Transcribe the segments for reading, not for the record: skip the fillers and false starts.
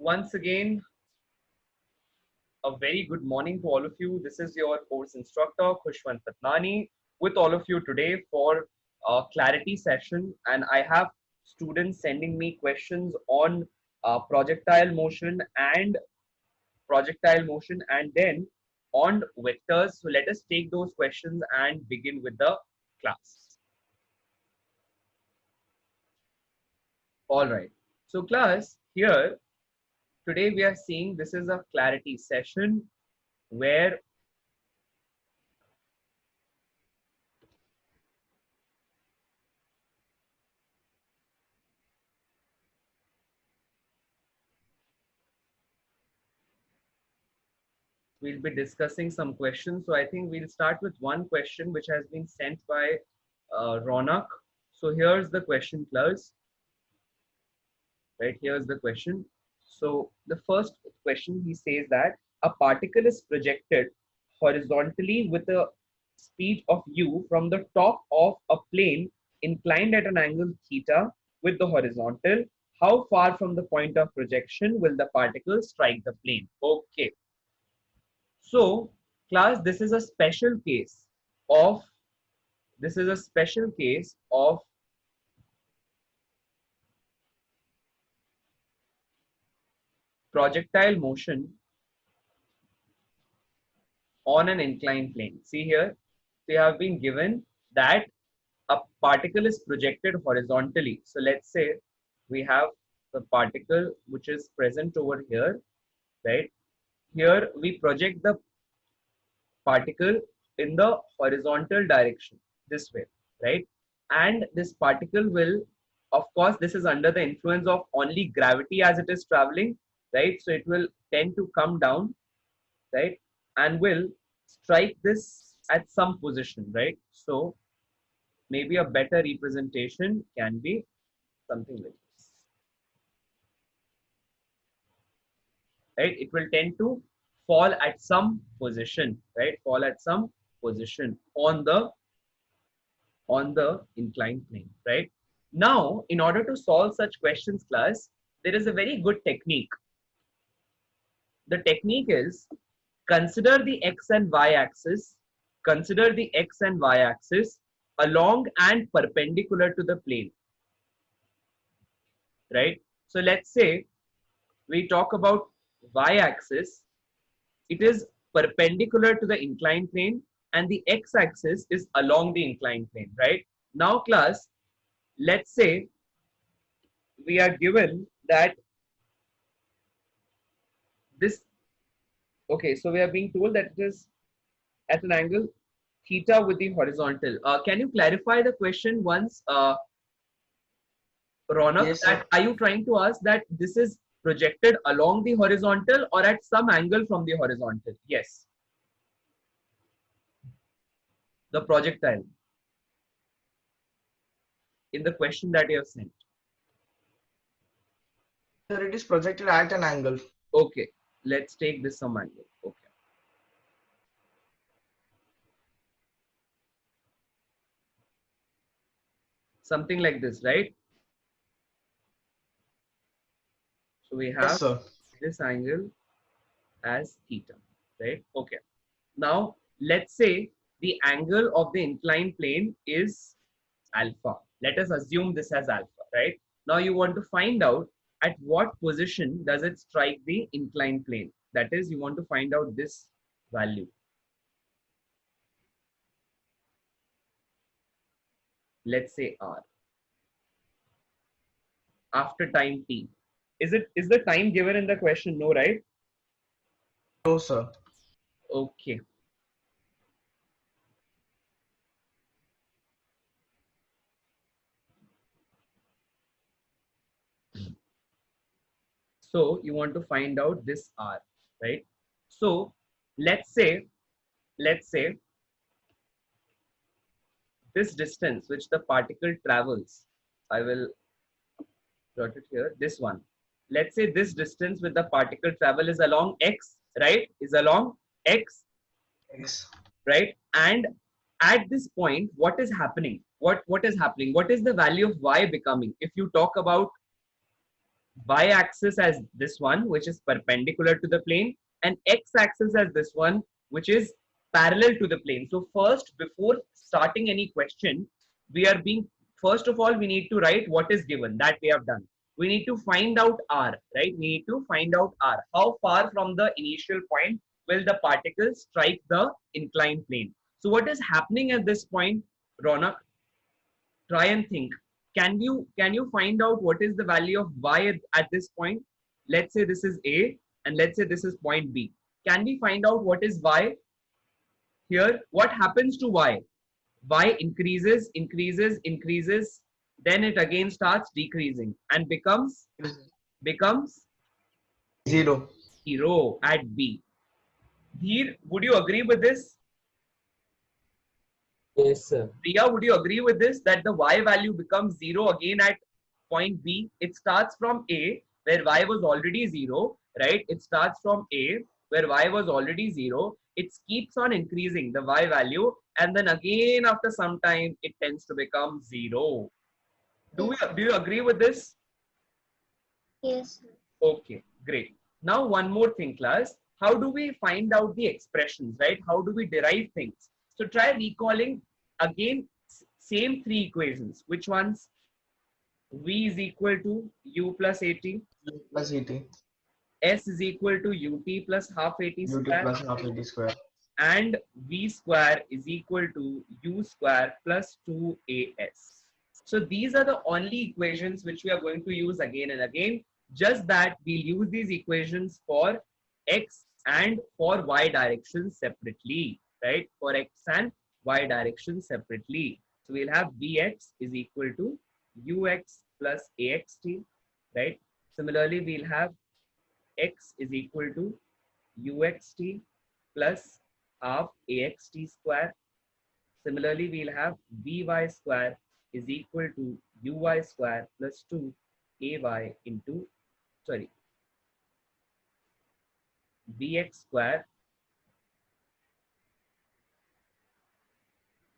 Once again, a very good morning to all of you. This is your course instructor, Khushwant Patnani, with all of you today for a clarity session. And I have students sending me questions on projectile motion and then on vectors. So let us take those questions and begin with the class. All right. So class, here today we are seeing this is a clarity session where we'll be discussing some questions. So I think we'll start with one question which has been sent by Ronak. So here's the question, class. Right, here's the question. So the first question, he says that a particle is projected horizontally with a speed of u from the top of a plane inclined at an angle theta with the horizontal. How far from the point of projection will the particle strike the plane? Okay. So, class, of this is a special case of projectile motion on an inclined plane. See here, they have been given that a particle is projected horizontally. So let's say we have the particle which is present over here, right? Here we project the particle in the horizontal direction this way, right? And this particle will, of course, this is under the influence of only gravity as it is traveling, right? So it will tend to come down, right? And will strike this at some position, right? So maybe a better representation can be something like this, right? It will tend to fall at some position, right? Fall at some position on the inclined plane, right? Now, in order to solve such questions, class, there is a very good technique. The technique is consider the x and y axis, consider the x and y axis along and perpendicular to the plane, right? So let's say we talk about y axis, it is perpendicular to the inclined plane and the x axis is along the inclined plane, right? Now class, let's say we are given that this, okay, so we are being told that it is at an angle theta with the horizontal. Can you clarify the question once, Ronak, Yes, sir. that are you trying to ask that this is projected along the horizontal or at some angle from the horizontal? Yes, the projectile in the question that you have sent. Sir, it is projected at an angle. Okay, let's take this some angle. Okay, something like this, right? So we Yes, have sir. this angle as theta, right? Okay. Now let's say the angle of the inclined plane is alpha. Let us assume this as alpha, right? Now you want to find out at what position does it strike the inclined plane. That is, you want to find out this value. Let's say r after time t. Is the time given in the question? No, right? No, sir. Okay. So you want to find out this r, right? So let's say, let's say this distance which the particle travels, I will jot it here, this one. Let's say this distance with the particle travel is along x, right? Is along x, Yes. right? And at this point, what is happening? What is happening? What is the value of y becoming? If you talk about y axis as this one, which is perpendicular to the plane, and x axis as this one, which is parallel to the plane. So first, before starting any question, we are being, first of all, we need to write what is given. That we have done. We need to find out r, right? We need to find out r. How far from the initial point will the particle strike the inclined plane? So what is happening at this point, Ronak? Try and think. Can you find out what is the value of y at this point? Let's say this is A and let's say this is point B. Can we find out what is y here? What happens to y? Y increases, increases, increases, then it again starts decreasing and becomes 0. 0 at B. Dheer, would you agree with this? Yes, sir. Priya, would you agree with this, that the y value becomes 0 again at point B? It starts from A, where y was already 0, right? It starts from A, where y was already 0. It keeps on increasing the y value, and then again after some time, it tends to become 0. Do you agree with this? Yes. Okay, great. Now one more thing, class. How do we find out the expressions, right? How do we derive things? So try recalling again same three equations. Which ones? V is equal to U plus AT. Plus ET. S is equal to UT plus half AT UT square. plus half AT square. And V square is equal to U square plus 2AS. So these are the only equations which we are going to use again and again. Just that we'll use these equations for X and for Y direction separately, right? For X and Y direction separately. So we'll have Vx is equal to Ux plus Axt, right? Similarly, we'll have X is equal to Uxt plus half Axt square. Similarly, we'll have Vy square is equal to Uy square plus 2Ay into, sorry, Vx square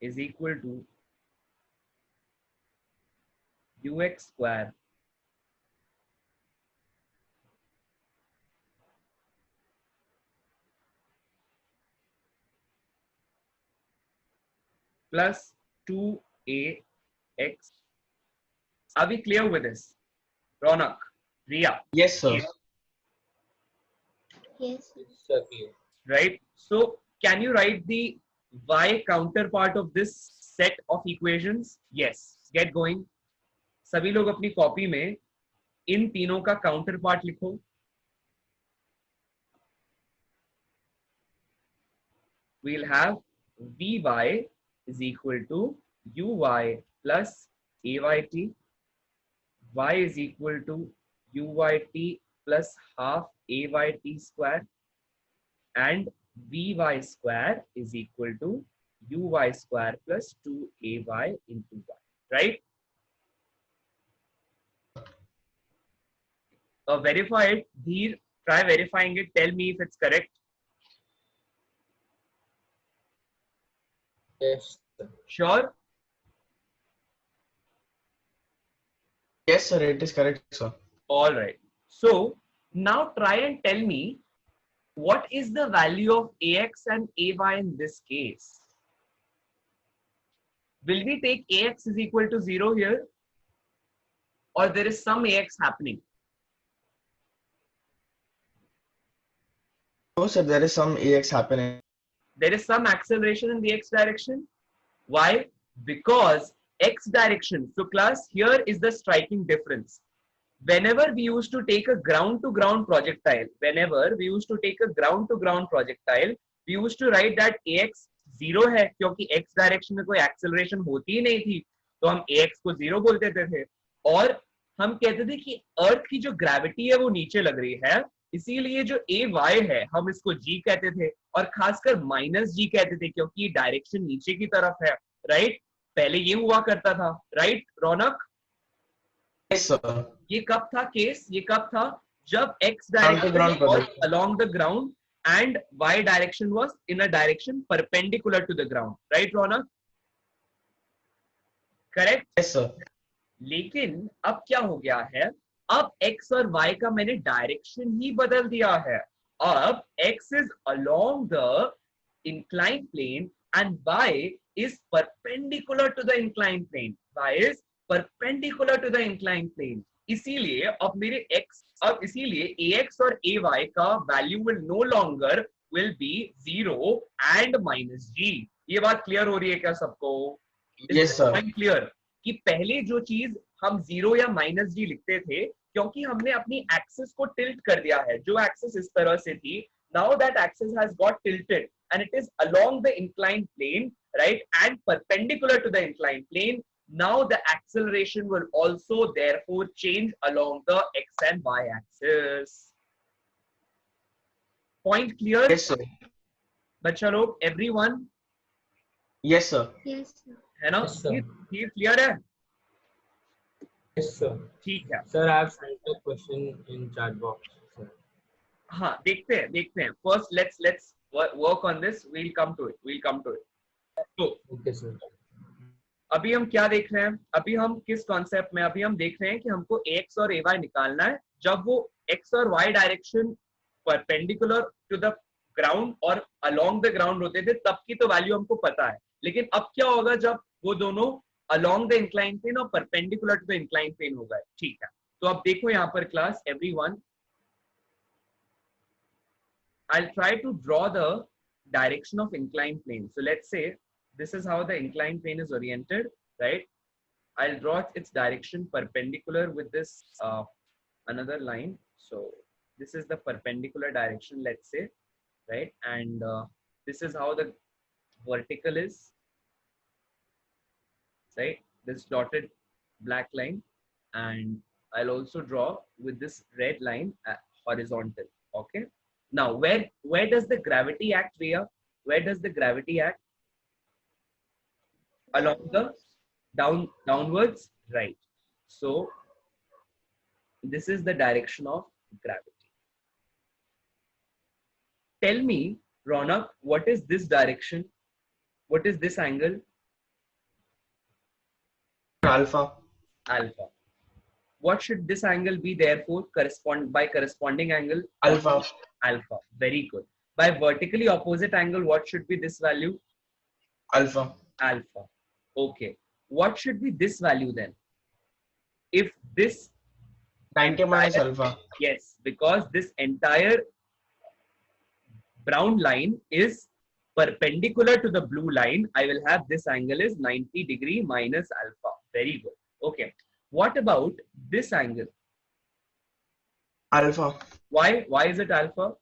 is equal to Ux square plus 2Ax. Are we clear with this? Ronak, Riya, Yes, sir. Yes. Sir, okay. right? So can you write the y counterpart of this set of equations? Yes, get going. सभी लोग अपनी copy में इन तीनों का counter part लिखो. We'll have Vy is equal to Uy plus Ayt. Y is equal to Uyt plus half Ayt square. And Vy square is equal to Uy square plus 2Ay into y. Right? Verify it. Dheer, try verifying it. Tell me if it's correct. Yes, sir. Sure? Yes, sir. It is correct, sir. All right. So now try and tell me what is the value of Ax and Ay in this case. Will we take Ax is equal to 0 here? Or there is some Ax happening? No, sir. There is some AX happening. There is some acceleration in the x direction. Why? Because x direction. So class, here is the striking difference. Whenever we used to take a ground to ground projectile, we used to write that ax 0 है, क्योंकि x direction में कोई acceleration होती ही नहीं थी, तो हम ax को 0 बोल देते थे. और हम कहते थे कि अर्थ की जो ग्रेविटी है वो नीचे लग रही है, इसीलिए जो ay है हम इसको g कहते थे, और खासकर माइनस g कहते थे क्योंकि ये डायरेक्शन नीचे की तरफ है. राइट? पहले ये हुआ करता था. राइट रौनक? Yes, sir. ये कब था केस? ये कब था? जब x direction was along the ground and y direction was in a direction perpendicular to the ground. Right, Ronak? Correct? Yes, sir. लेकिन अब क्या हो गया है? अब x और y का मैंने डायरेक्शन ही बदल दिया है. अब x is along the inclined plane and y is perpendicular to the inclined plane. Y is perpendicular to the inclined plane. इसीलिए अब मेरे x, अब इसीलिए ax और ay का value will no longer will be 0 and minus g. ये बात clear हो रही है क्या सबको? Yes, sir. क्लियर कि पहले जो चीज हम 0 या माइनस जी लिखते थे, क्योंकि हमने अपनी एक्सिस को टिल्ट कर दिया है. जो एक्सिस इस तरह से थी, now that axis has got tilted and it is along the inclined plane, right, and perpendicular to the inclined plane. Now the acceleration will also therefore change along the x and y axis. Point clear? Yes, sir. बच्चा लोग, everyone? Yes, sir. Yes, sir. है ना? Yes, sir. ये clear है? Yes, sir. ठीक है. Sir, I have sent a question in chat box, sir. हाँ, देखते हैं. First, let's work on this. We'll come to it. तो Okay, sir. अभी हम क्या देख रहे हैं? अभी हम किस कॉन्सेप्ट में? अभी हम देख रहे हैं कि हमको x और ay निकालना है जब वो x और y direction perpendicular to the ground और अलोंग द ग्राउंड होते थे, तब की तो वैल्यू हमको पता है. लेकिन अब क्या होगा जब वो दोनों अलोंग द इंक्लाइन प्लेन और perpendicular to the incline plane होगा? ठीक है. तो अब देखो यहाँ पर class, everyone, I'll try to draw the direction of inclined plane. So let's say this is how the inclined plane is oriented, right? I'll draw its direction perpendicular with this another line. So this is the perpendicular direction, let's say, right? And this is how the vertical is, right? This dotted black line, and I'll also draw with this red line horizontal. Okay. Now, where does the gravity act, Riya? Where does the gravity act? Along the downwards, right? So this is the direction of gravity. Tell me, Ronak, what is this direction? What is this angle? Alpha. Alpha. What should this angle be therefore? Corresponding angle? Alpha. Alpha. Very good. By vertically opposite angle, what should be this value? Alpha. Alpha. Okay. What should be this value then? If this 90 minus alpha. Yes, because this entire brown line is perpendicular to the blue line, I will have this angle is 90 degree minus alpha. Very good. Okay. What about this angle? Alpha. Why? Why is it alpha?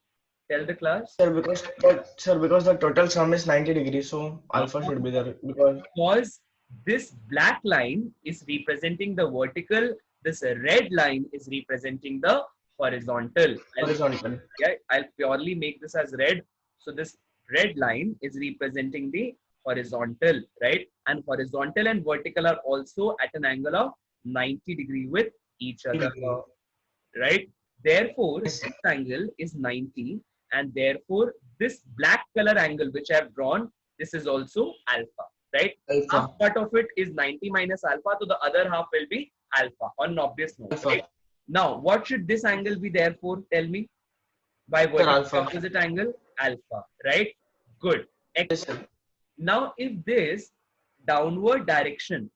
Tell the class. Sir, because the total sum is 90 degrees, so alpha should be there Because this black line is representing the vertical, this red line is representing the horizontal. horizontal. Yeah, I'll purely make this as red. So this red line is representing the horizontal, right? And horizontal and vertical are also at an angle of 90 degree with each other, right? Therefore, this angle is 90, and therefore this black color angle which I have drawn, this is also alpha, right? Alpha. Half part of it is 90 minus alpha, so the other half will be alpha on an obvious note, Alpha. right? Now, what should this angle be therefore? Tell me. By vertical opposite angle, alpha, right? Good. Yes, sir. Now, if this downward direction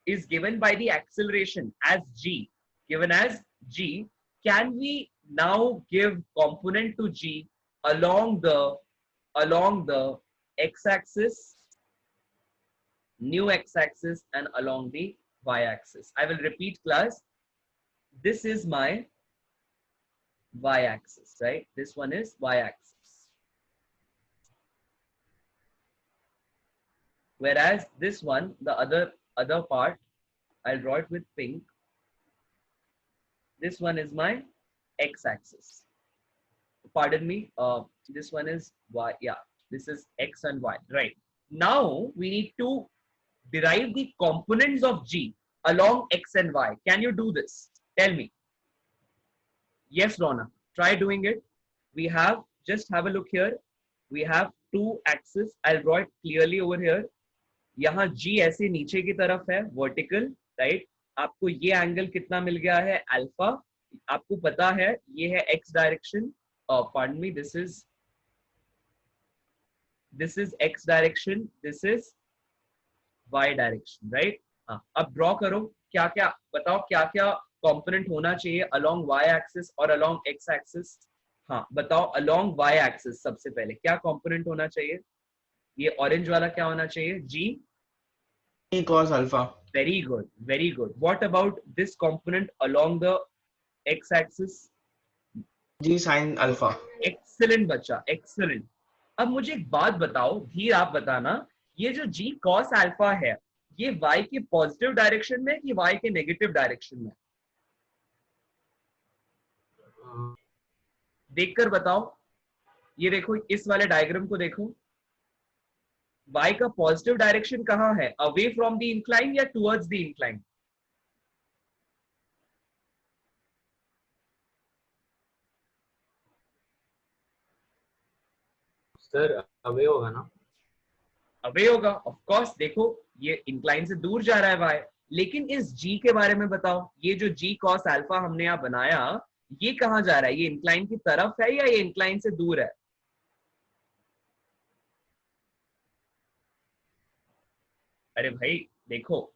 is given by the acceleration as g, given as g, can we now give component to g along the x-axis, new x-axis, and along the y-axis? I will repeat, class. This is my y-axis, right? This one is y-axis. Whereas this one, the other part, I'll draw it with pink. This one is my x-axis. Pardon me. This one is y. Yeah, this is x and y. Right. Now we need to derive the components of g along x and y. Can you do this? Tell me. Yes, Rona. Try doing it. We have, just have a look here. We have two axes. I'll draw it clearly over here. यहाँ g ऐसे नीचे की तरफ है, vertical, right? आपको ये angle कितना मिल गया है? अल्फा. आपको पता है ये है x direction, pardon me, this is x direction, this is y direction, right? हाँ, अब ड्रॉ करो, क्या क्या बताओ, क्या क्या कंपोनेंट होना चाहिए अलोंग y एक्सिस और अलोंग x एक्सिस? हाँ बताओ, अलोंग y एक्सिस सबसे पहले क्या कंपोनेंट होना चाहिए? ये ऑरेंज वाला क्या होना चाहिए? g G cos alpha. very good, very good. What about this component along the x axis? G sin alpha. Excellent बच्चा, एक्सेलेंट। अब मुझे एक बात बताओ, धीर आप बताना, ये जो g cos अल्फा है ये y के पॉजिटिव डायरेक्शन में कि y के नेगेटिव डायरेक्शन में? देखकर बताओ, ये देखो इस वाले डायग्राम को देखो, y का पॉजिटिव डायरेक्शन कहाँ है? अवे फ्रॉम द इंक्लाइन या towards the incline? Sir away होगा ना? अवे होगा, ऑफ कोर्स। देखो ये इंक्लाइन से दूर जा रहा है y, लेकिन इस g के बारे में बताओ, ये जो g cos अल्फा हमने यहाँ बनाया ये कहाँ जा रहा है? ये इंक्लाइन की तरफ है या ये इंक्लाइन से दूर है? अरे भाई देखो,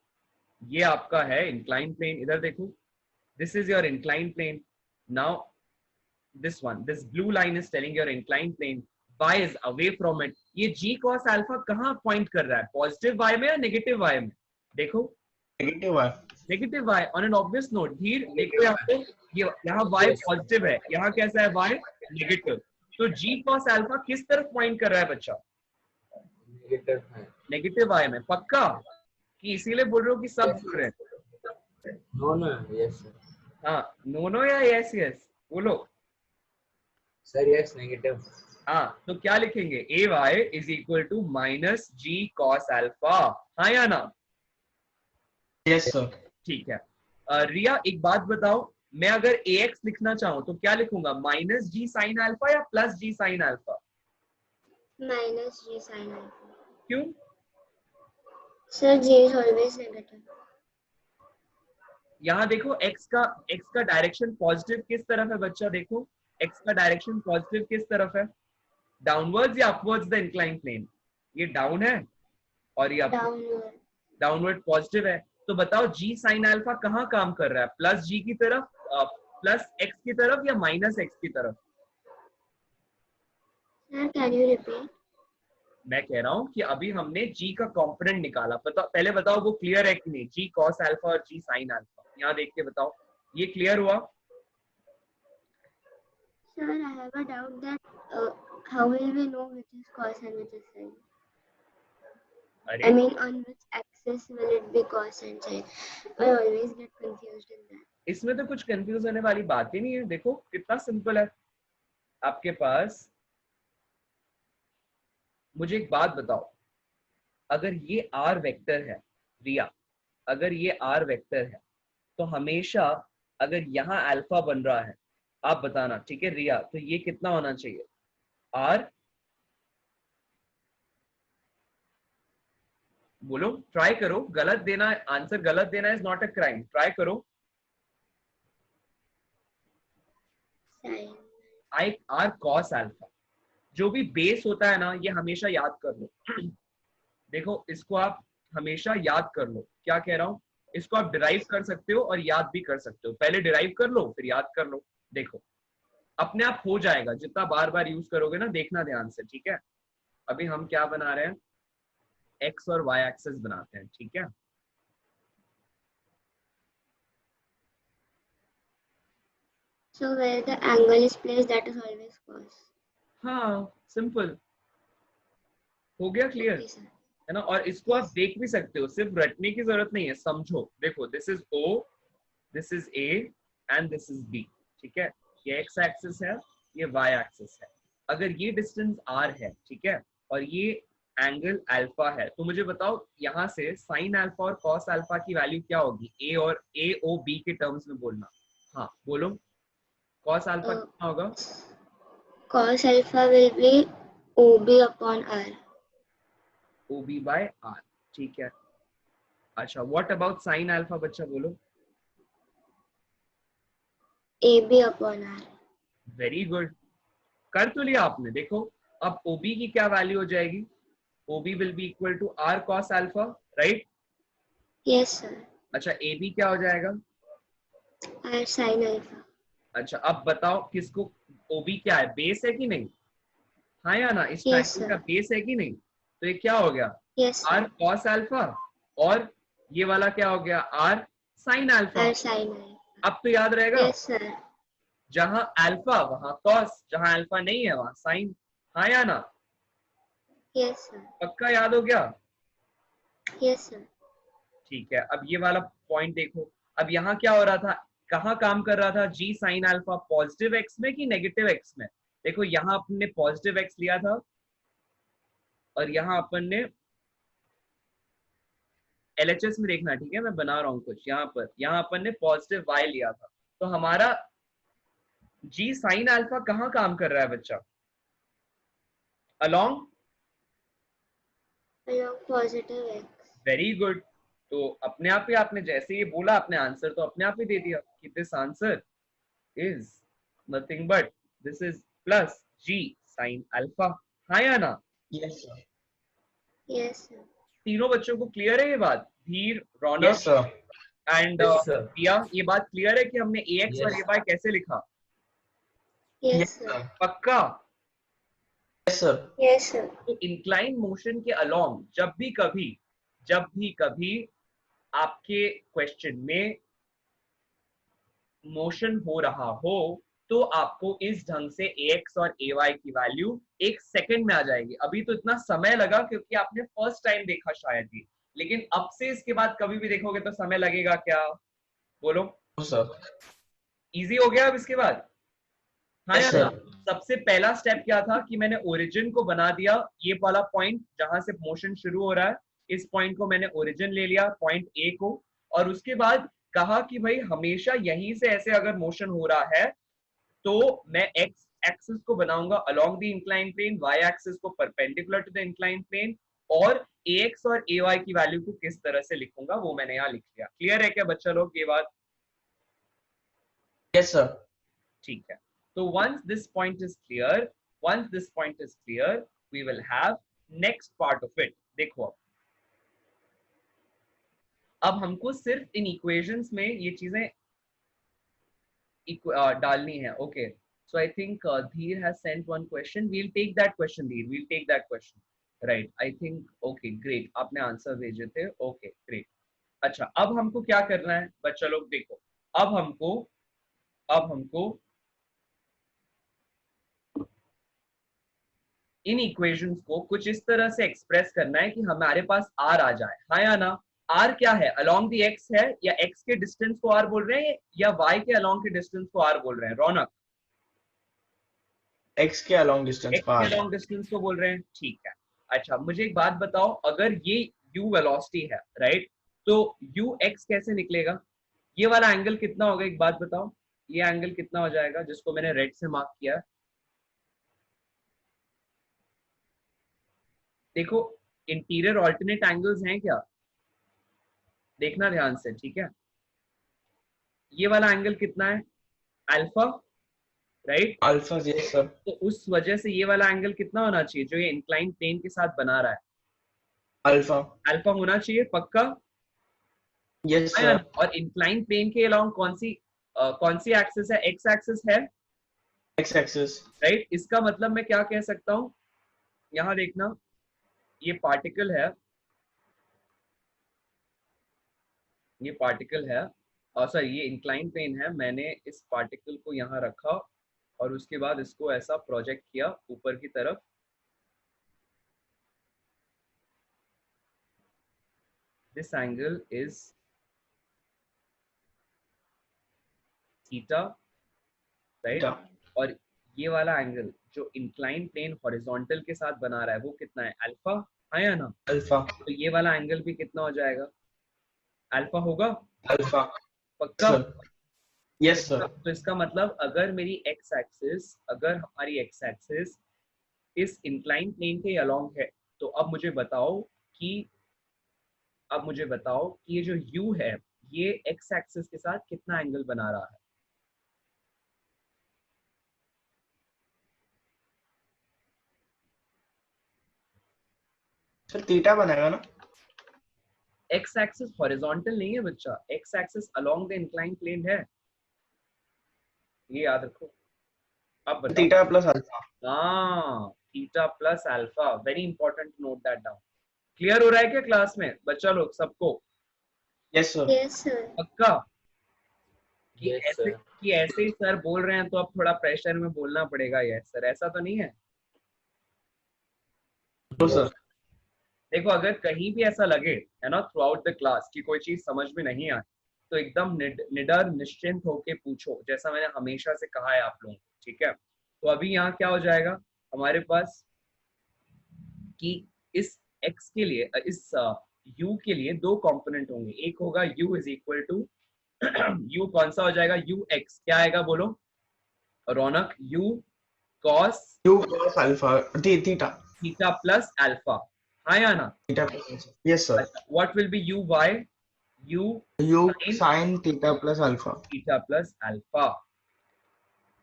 ये आपका है इंक्लाइन प्लेन, इधर देखो, this is your incline plane. Now this one, this blue line is telling your inclined plane, y is away from it। ये g cos alpha कहाँ पॉइंट कर रहा है? पॉजिटिव y में या नेगेटिव y में? देखो Negative y. Negative y on an obvious note. धीर देखो यहाँ पे, ये यहाँ y पॉजिटिव है, यहाँ कैसा है y? नेगेटिव। तो g cos alpha किस तरफ पॉइंट कर रहा है बच्चा? नेगेटिव है। नेगेटिव y में, पक्का? कि इसीलिए बोल रहे हो कि सब जुड़ रहे हैं? No no, yes sir. हाँ, नो नो या यस यस बोलो। Sir yes, negative. हाँ, तो क्या लिखेंगे? A y is equal to minus g cos alpha, हाँ या ना? Yes sir. ठीक है। रिया एक बात बताओ, मैं अगर ए एक्स लिखना चाहूं तो क्या लिखूंगा? माइनस जी साइन अल्फा या plus g sine alpha? Minus G sin alpha. क्यों? Sir, G is always negative. यहाँ देखो x का डायरेक्शन पॉजिटिव किस तरफ है बच्चा? देखो x का डायरेक्शन पॉजिटिव किस तरफ है? डाउनवर्ड्स या अपवर्ड्स द इंक्लाइन प्लेन? ये डाउन है और ये Downward. डाउनवर्ड पॉजिटिव है। तो बताओ जी साइन अल्फा कहाँ काम कर रहा है? प्लस जी की तरफ, प्लस एक्स की तरफ या माइनस एक्स की तरफ? Sir, can you repeat? मैं कह रहा हूँ कि अभी हमने जी का कंपोनेंट निकाला, पहले बताओ वो क्लियर है कि नहीं? जी कॉस अल्फा और जी साइन अल्फा, यहाँ देख के बताओ ये क्लियर हुआ? Sir, I have a doubt that how will we know which is cos and which is sin? I अरे mean, on which axis will it be cos and sin? I always get confused in that. इसमें तो कुछ confuse होने वाली बात ही नहीं है, देखो कितना सिंपल है आपके पास। मुझे एक बात बताओ, अगर ये आर वेक्टर है रिया, अगर ये आर वेक्टर है तो हमेशा अगर यहाँ अल्फा बन रहा है, आप बताना, ठीक है रिया, तो ये कितना होना चाहिए? आर, बोलो, ट्राई करो, गलत देना, आंसर गलत देना is not a crime, try करो। Sin. I R cos alpha, जो भी बेस होता है ना, ये हमेशा याद कर लो। देखो इसको आप हमेशा याद कर लो, क्या कह रहा हूं? इसको आप डिराइव कर सकते हो और याद भी कर सकते हो। पहले डिराइव कर लो फिर याद कर लो, देखो अपने आप हो जाएगा, जितना बार बार यूज करोगे ना, देखना ध्यान से, ठीक है? अभी हम क्या बना रहे हैं? एक्स और वाई एक्सेस बनाते हैं, ठीक है? So where the angle is placed, that is always cos. हाँ सिंपल, हो गया क्लियर, Okay, sir. है ना? और इसको आप देख भी सकते हो, सिर्फ रटने की जरूरत नहीं है, समझो। देखो this is O, this is A and this is B, ठीक है? ये x एक्सिस है, ये y एक्सिस है। अगर ये डिस्टेंस r है, ठीक है, और ये एंगल अल्फा है, तो मुझे बताओ यहाँ से साइन अल्फा और कॉस अल्फा की वैल्यू क्या होगी? A और AOB के टर्म्स में बोलना। हाँ बोलो, कॉस अल्फा कितना होगा? Cos alpha will be OB upon R. OB by R, ठीक है? अच्छा, व्हाट अबाउट साइन अल्फा बच्चा, बोलो। AB upon R. Very good, कर तो लिया आपने। देखो अब OB की क्या वैल्यू हो जाएगी, OB will be equal to R cos अल्फा, राइट। Yes, sir. अच्छा AB क्या हो जाएगा, R sin alpha. अच्छा अब बताओ किसको, OB क्या है, बेस है कि नहीं, हाँ या ना, इस Yes, ट्रायंगल sir. का बेस है कि नहीं, तो ये क्या हो गया Yes, R sir. cos alpha, और ये वाला क्या हो गया R sin alpha. R sin alpha. अब तो याद रहेगा, Yes, sir. जहां अल्फा वहां कॉस, जहां अल्फा नहीं है वहां साइन, हाँ या ना, Yes, sir. पक्का याद हो गया। Yes, sir. ठीक है, अब ये वाला पॉइंट देखो, अब यहाँ क्या हो रहा था, कहाँ काम कर रहा था जी साइन अल्फा, पॉजिटिव एक्स में कि नेगेटिव एक्स में। देखो यहाँ अपन ने पॉजिटिव एक्स लिया था और यहाँ अपन ने LHS में देखना, ठीक है मैं बना रहा हूँ कुछ, यहाँ अपन ने पॉजिटिव वाई लिया था, तो हमारा जी साइन अल्फा कहाँ काम कर रहा है बच्चा, along, Along positive x. Very good. तो अपने आप ही आपने जैसे ये बोला, अपने आंसर तो अपने आप ही दे दिया कि this answer is nothing but this is plus g sine alpha, हाँ या ना। Yes, sir. Yes, sir. तीनों बच्चों को क्लियर है ये बात, धीर, Yes, Raunak sir. And Yes, sir. प्रिया, ये बात क्लियर है कि हमने AX और Yes. AY कैसे लिखा, Yes, Yes, sir. sir. पक्का। Yes, sir. Yes, sir. तो इंक्लाइन मोशन के अलोंग जब भी कभी आपके क्वेश्चन में मोशन हो रहा हो, तो आपको इस ढंग से AX और AY की वैल्यू एक सेकंड में आ जाएगी। अभी तो इतना समय लगा क्योंकि आपने फर्स्ट टाइम देखा शायद ही, लेकिन अब से इसके बाद कभी भी देखोगे तो समय लगेगा क्या, बोलो। No, sir. इजी हो गया अब इसके बाद, हाँ Yes, या sir. ना। सबसे पहला स्टेप क्या था कि मैंने ओरिजिन को बना दिया, ये वाला पॉइंट जहां से मोशन शुरू हो रहा है, इस पॉइंट को मैंने ओरिजिन ले लिया, पॉइंट ए को, और उसके बाद कहा कि भाई हमेशा यहीं से ऐसे अगर मोशन हो रहा है तो मैं एक्स एक्सिस को बनाऊंगा along the incline plane, y axis को perpendicular to the incline plane, और AX और AY की वैल्यू को किस तरह से लिखूंगा वो मैंने यहाँ लिख लिया। क्लियर है क्या बच्चा लोग ये बात, Yes, sir. ठीक है। तो once this point is clear we will have next part of it। देखो अब हमको सिर्फ इन इक्वेशंस में ये चीजें डालनी है। Okay, so I think Dheer has sent one question, we'll take that question Dheer, we'll take that question, right, I think okay great, आपने आंसर भेजे थे, okay great। अच्छा अब हमको क्या करना है बच्चा लोग, देखो अब हमको इन इक्वेशंस को कुछ इस तरह से एक्सप्रेस करना है कि हमारे पास R आ जाए, हाँ या ना। R क्या है, अलोंग द X है, या X के डिस्टेंस को R बोल रहे हैं या Y के अलोंग के डिस्टेंस को R बोल रहे हैं, रौनक। X के along distance X को के R. अलोंग डिस्टेंस को बोल रहे हैं, ठीक है। अच्छा मुझे एक बात बताओ, अगर ये U वेलोसिटी है, राइट, तो UX कैसे निकलेगा, ये वाला एंगल कितना होगा, एक बात बताओ, ये एंगल कितना हो जाएगा जिसको मैंने रेड से मार्क किया है। देखो इंटीरियर ऑल्टरनेट एंगल्स हैं क्या, देखना ध्यान से, ठीक है। ये वाला एंगल कितना है, alpha, right. Alpha, yes, sir. तो उस वजह से ये वाला एंगल कितना होना चाहिए जो ये इंक्लाइन प्लेन के साथ बना रहा है, Alpha. अल्फा होना चाहिए पक्का। Yes, हाँ, sir. और इंक्लाइन प्लेन के अलोंग कौन सी एक्सिस है, एक्स एक्सिस है, X axis. राइट। इसका मतलब मैं क्या कह सकता हूँ, यहाँ देखना, ये पार्टिकल है, सॉरी ये इंक्लाइन प्लेन है, मैंने इस पार्टिकल को यहाँ रखा और उसके बाद इसको ऐसा प्रोजेक्ट किया ऊपर की तरफ, this angle is theta, right. Theta. और ये वाला एंगल जो इंक्लाइन प्लेन हॉरिजॉन्टल के साथ बना रहा है वो कितना है, अल्फा, हाँ या ना। Alpha. तो ये वाला एंगल भी कितना हो जाएगा, अल्फा होगा Alpha. पक्का। Sir. Yes, sir. तो इसका मतलब अगर हमारी एक्स एक्सिस इस इंक्लाइन प्लेन के अलोंग है, तो अब मुझे बताओ कि ये जो u है ये एक्स एक्सिस के साथ कितना एंगल बना रहा है, सर थीटा बनेगा ना? एक्स एक्सिस हॉरिजॉन्टल नहीं है बच्चा, x axis along the incline plane है, ये याद रखो। अब बताओ। Theta plus alpha. हाँ, theta plus alpha, very important, note that down. Clear हो रहा है क्या क्लास में बच्चा लोग सबको? Yes sir. Yes, sir. पक्का कि यस ऐसे सर। कि ऐसे ही सर बोल रहे हैं तो अब थोड़ा प्रेशर में बोलना पड़ेगा यस सर, ऐसा तो नहीं है? तो सर देखो अगर कहीं भी ऐसा लगे है ना थ्रू आउट द क्लास कि कोई चीज समझ में नहीं आए, तो एकदम निडर निश्चिंत होके पूछो, जैसा मैंने हमेशा से कहा है आप लोगों को, ठीक है? तो अभी यहाँ क्या हो जाएगा हमारे पास कि इस x के लिए, इस u के लिए दो कंपोनेंट होंगे, एक होगा u is equal to u कौन सा हो जाएगा, u x क्या आएगा बोलो रौनक, u cos you plus alpha theta. Theta plus alpha, हाँ या ना? Theta plus yes sir. अच्छा, what will be u y, u you sin sign theta plus alpha. theta plus alpha,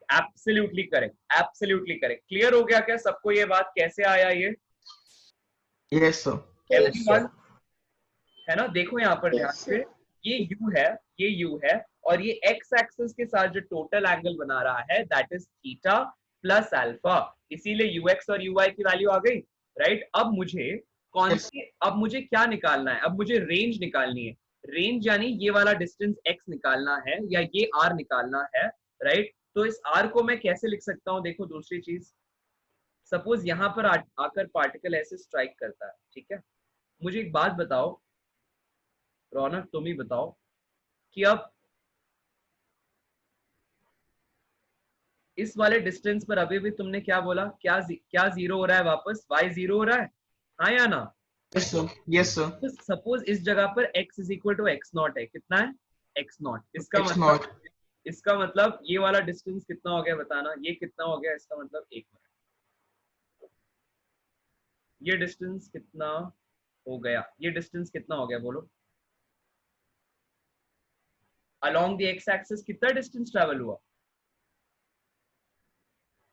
absolutely correct, absolutely correct. Clear हो गया क्या सबको ये बात कैसे आया ये? Yes sir. Yes sir. Everyone है ना? देखो यहाँ पर ध्यान Yes, से, sir. ये u है, ये u है, और ये x एक्सिस के साथ जो टोटल एंगल बना रहा है that is theta plus alpha, इसीलिए ux और uy की वैल्यू आ गई, राइट? अब मुझे कौन Yes. सी, अब मुझे क्या निकालना है, अब मुझे रेंज निकालनी है, रेंज यानी ये वाला डिस्टेंस x निकालना है या ये r निकालना है, राइट? तो इस r को मैं कैसे लिख सकता हूँ, देखो दूसरी चीज, सपोज यहाँ पर आकर पार्टिकल ऐसे स्ट्राइक करता है, ठीक है? मुझे एक बात बताओ रौनक, तुम ही बताओ कि अब इस वाले डिस्टेंस पर अभी भी तुमने क्या बोला, क्या जीरो हो रहा है वापस, y जीरो हो रहा है, हाँ या ना? Yes sir. Yes sir. तो सपोज इस जगह पर x is equal to x naught है, कितना है, एक्स नॉट, एक्स नॉट। इसका मतलब ये वाला डिस्टेंस कितना हो गया बताना, ये कितना हो गया, इसका मतलब 1 मिनट, ये डिस्टेंस कितना हो गया, ये डिस्टेंस कितना हो गया बोलो, अलोंग द एक्स एक्सिस कितना डिस्टेंस ट्रेवल हुआ,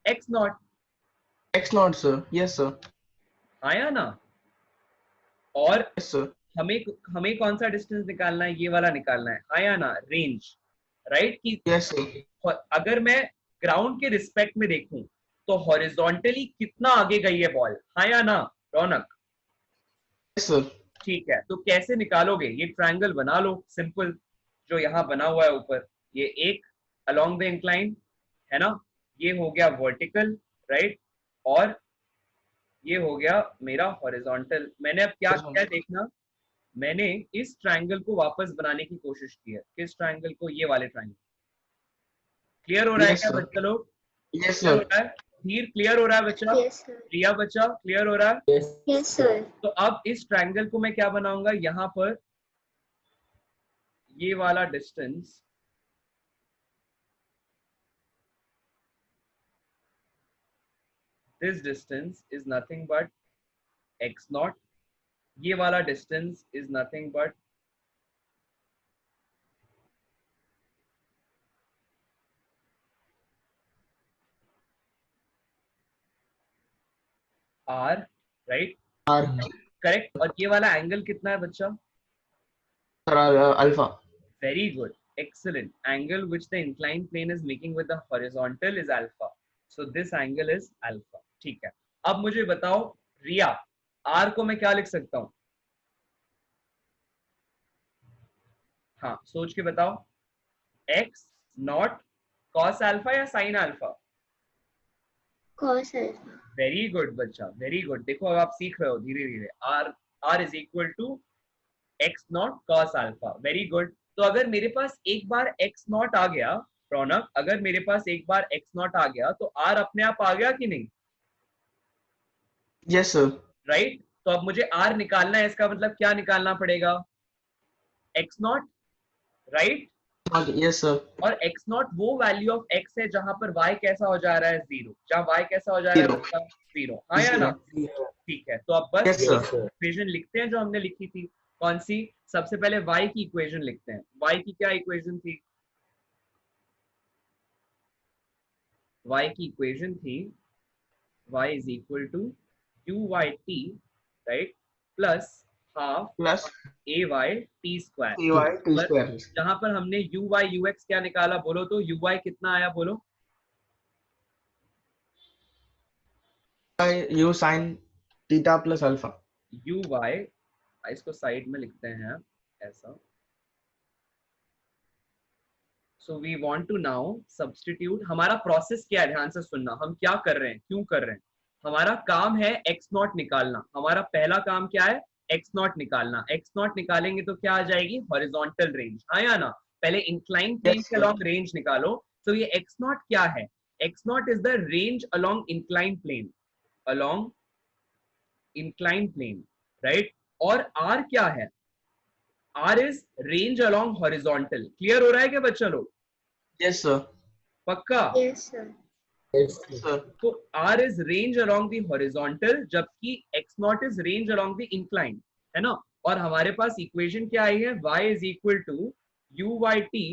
x not, x not sir. Yes sir. हाँ या ना? और यस सर। हमें हमें कौन सा डिस्टेंस निकालना है, ये वाला निकालना है, हाँ या ना, रेंज, राइट? कि यस सर। अगर मैं ग्राउंड के रिस्पेक्ट में देखूं तो हॉरिजॉन्टली कितना आगे गई है बॉल, हाँ या ना रौनक? Yes sir. ठीक है, तो कैसे निकालोगे, ये ट्रायंगल बना लो सिंपल, जो यहाँ बना हुआ है ऊपर, ये एक अलोंग द इंक्लाइन है ना, ये हो गया वर्टिकल, राइट? और ये हो गया मेरा हॉरिजॉन्टल। मैंने अब क्या किया है देखना, मैंने इस ट्रायंगल को वापस बनाने की कोशिश की है, किस ट्रायंगल को, ये वाले ट्रायंगल। क्लियर हो रहा है यस क्या सर। बच्चा लोग? यस क्लियर हो सर। रहा है? धीर क्लियर हो रहा है बच्चा? Yes, sir. प्रिया बच्चा क्लियर हो रहा है? Yes, sir. तो अब इस ट्रायंगल को मैं क्या बनाऊंगा, यहाँ पर ये वाला distance, this distance is nothing but x naught, ये वाला distance is nothing but r, right? R correct. और ये वाला एंगल कितना है बच्चा? Sir alpha. Very good, excellent. Angle which the inclined plane is making with the horizontal is alpha, so this angle is alpha, ठीक है? अब मुझे बताओ रिया, r को मैं क्या लिख सकता हूँ, हाँ सोच के बताओ, x नॉट cos अल्फा या sin alpha? Cos alpha. Very good बच्चा, वेरी गुड। देखो अब आप सीख रहे हो धीरे धीरे, r is equal to x naught cos alpha, very good. तो अगर मेरे पास एक बार एक्स नॉट आ गया रौनक, अगर मेरे पास एक बार एक्स नॉट आ गया तो आर अपने आप आ गया कि नहीं, यस सर। राइट? तो अब मुझे आर निकालना है, इसका मतलब क्या निकालना पड़ेगा, x not, right? Yes sir. और एक्स नॉट वो वैल्यू ऑफ एक्स है जहां पर वाई कैसा हो जा रहा है, जीरो, जहां वाई कैसा हो जा रहा जीरो। है, जीरो, हाँ या ना? ठीक है, तो अब बस yes yes sir. Sir. Equation लिखते हैं जो हमने लिखी थी, कौन सी? सबसे पहले y की इक्वेशन लिखते हैं। y की क्या इक्वेशन थी? y की इक्वेशन थी y is equal to u y t, right, plus half plus a y t square. AY T square जहां पर हमने यू वाई यू एक्स क्या निकाला बोलो तो, यू वाई कितना आया बोलो? U sin theta plus alpha. U y, इसको साइड में लिखते हैं ऐसा। So we want to now substitute. हमारा प्रोसेस क्या है, ध्यान से सुनना, हम क्या कर रहे हैं, क्यों कर रहे हैं। हमारा काम है एक्स नॉट निकालना। हमारा पहला काम क्या है, एक्स नॉट निकालना। एक्स नॉट निकालेंगे तो क्या आ जाएगी, हॉरिजॉन्टल रेंज, हाँ या ना? पहले इंक्लाइन प्लेन के अलोंग रेंज निकालो। तो ये एक्स नॉट क्या है, x naught is the range along incline plane, along incline plane, right. और आर क्या है, r is range along horizontal. Clear हो रहा है क्या बच्चा लोग? Yes sir. पक्का? Yes, sir. Yes, Yes sir. sir. तो r is range along the horizontal, जबकि x naught is range along the incline, है ना। और हमारे पास इक्वेशन क्या आई है, y is equal to u y t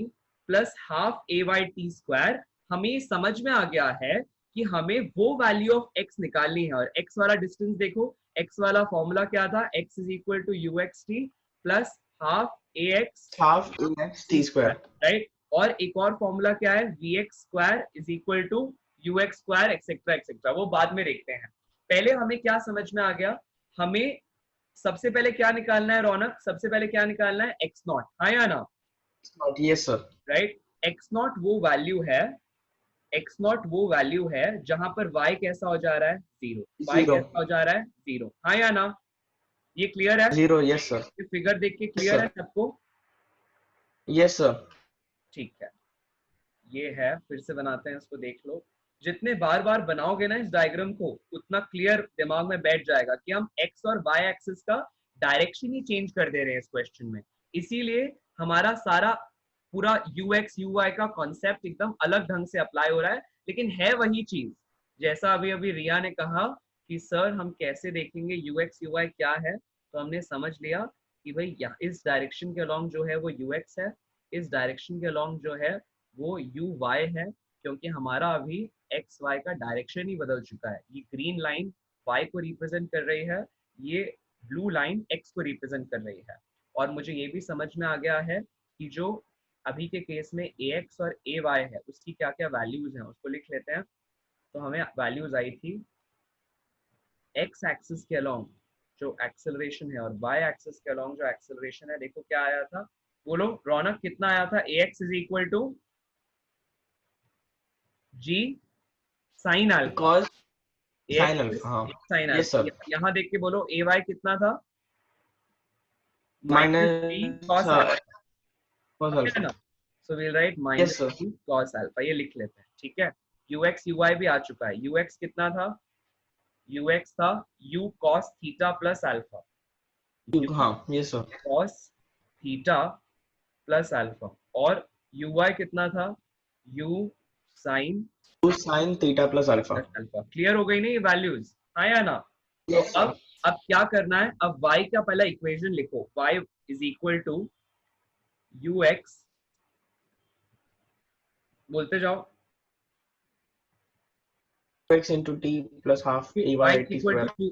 plus half a y t square। हमें समझ में आ गया है कि हमें वो वैल्यू ऑफ x निकालनी है। और x वाला डिस्टेंस देखो, x वाला फॉर्मूला क्या था, x is equal to u x t plus half a x Half AX T square. Right. और एक और फॉर्मूला क्या है, vx square is equal to ux square etcetera etcetera, वो बाद में देखते हैं। पहले हमें क्या समझ में आ गया, हमें सबसे पहले क्या निकालना है रौनक, सबसे पहले क्या निकालना है, एक्स नॉट, हाँ या ना? Yes sir. Right. X not वो वैल्यू है, एक्स नॉट वो वैल्यू है जहां पर y कैसा हो जा रहा है, जीरो। y Zero. कैसा हो जा रहा है, जीरो, हाँ या ना? ये क्लियर है? Zero. Yes sir. ये फिगर देख के क्लियर है सबको? Yes sir. ठीक है, ये है, फिर से बनाते हैं इसको, देख लो। जितने बार बार बनाओगे ना इस डायग्राम को, उतना क्लियर दिमाग में बैठ जाएगा कि हम एक्स और वाई एक्सिस का डायरेक्शन ही चेंज कर दे रहे हैं इस क्वेश्चन में। इसीलिए हमारा सारा पूरा यू एक्स यू वाई का कॉन्सेप्ट एकदम अलग ढंग से अप्लाई हो रहा है, लेकिन है वही चीज। जैसा अभी अभी रिया ने कहा कि सर हम कैसे देखेंगे यू एक्स यू वाई क्या है, तो हमने समझ लिया कि भाई इस डायरेक्शन के अलॉन्ग जो है वो यू एक्स है, इस डायरेक्शन के अलॉन्ग जो है वो यू वाई है, क्योंकि हमारा अभी एक्स वाई का डायरेक्शन ही बदल चुका है। ये ग्रीन लाइन वाई को रिप्रेजेंट कर रही है, ये ब्लू लाइन एक्स को रिप्रेजेंट कर रही है। और मुझे ये भी समझ में आ गया है कि जो अभी के केस में ए एक्स और ए वाई है उसकी क्या क्या वैल्यूज हैं, उसको लिख लेते हैं। तो हमें वैल्यूज आई थी एक्स एक्सिस के अलॉन्ग जो एक्सेलरेशन है और वाई एक्सिस के अलॉन्ग जो एक्सेलरेशन है, देखो क्या आया था, बोलो रौनक कितना आया था, a x is equal to g sine alpha, Because sin alpha. हाँ. Sine Yes alpha. sir. यहाँ देख के बोलो ए वाई कितना था, Minus जी cos alpha, cos है alpha. ना। So will right Yes minus sir. G cos alpha, ये लिख लेते हैं, ठीक है। यू एक्स यू वाई भी आ चुका है, यू एक्स कितना था, यू एक्स था u cos theta plus alpha, हाँ. Yes sir. cos theta plus alpha. और यू वाई कितना था, u sin U sin theta plus alpha. Plus alpha. Clear हो गई ना ये वैल्यूज, हाँ या ना? तो Yes sir. अब क्या करना है, अब y का पहला इक्वेशन लिखो, y is equal to u x, बोलते जाओ, X into t plus half AY y t equal square. To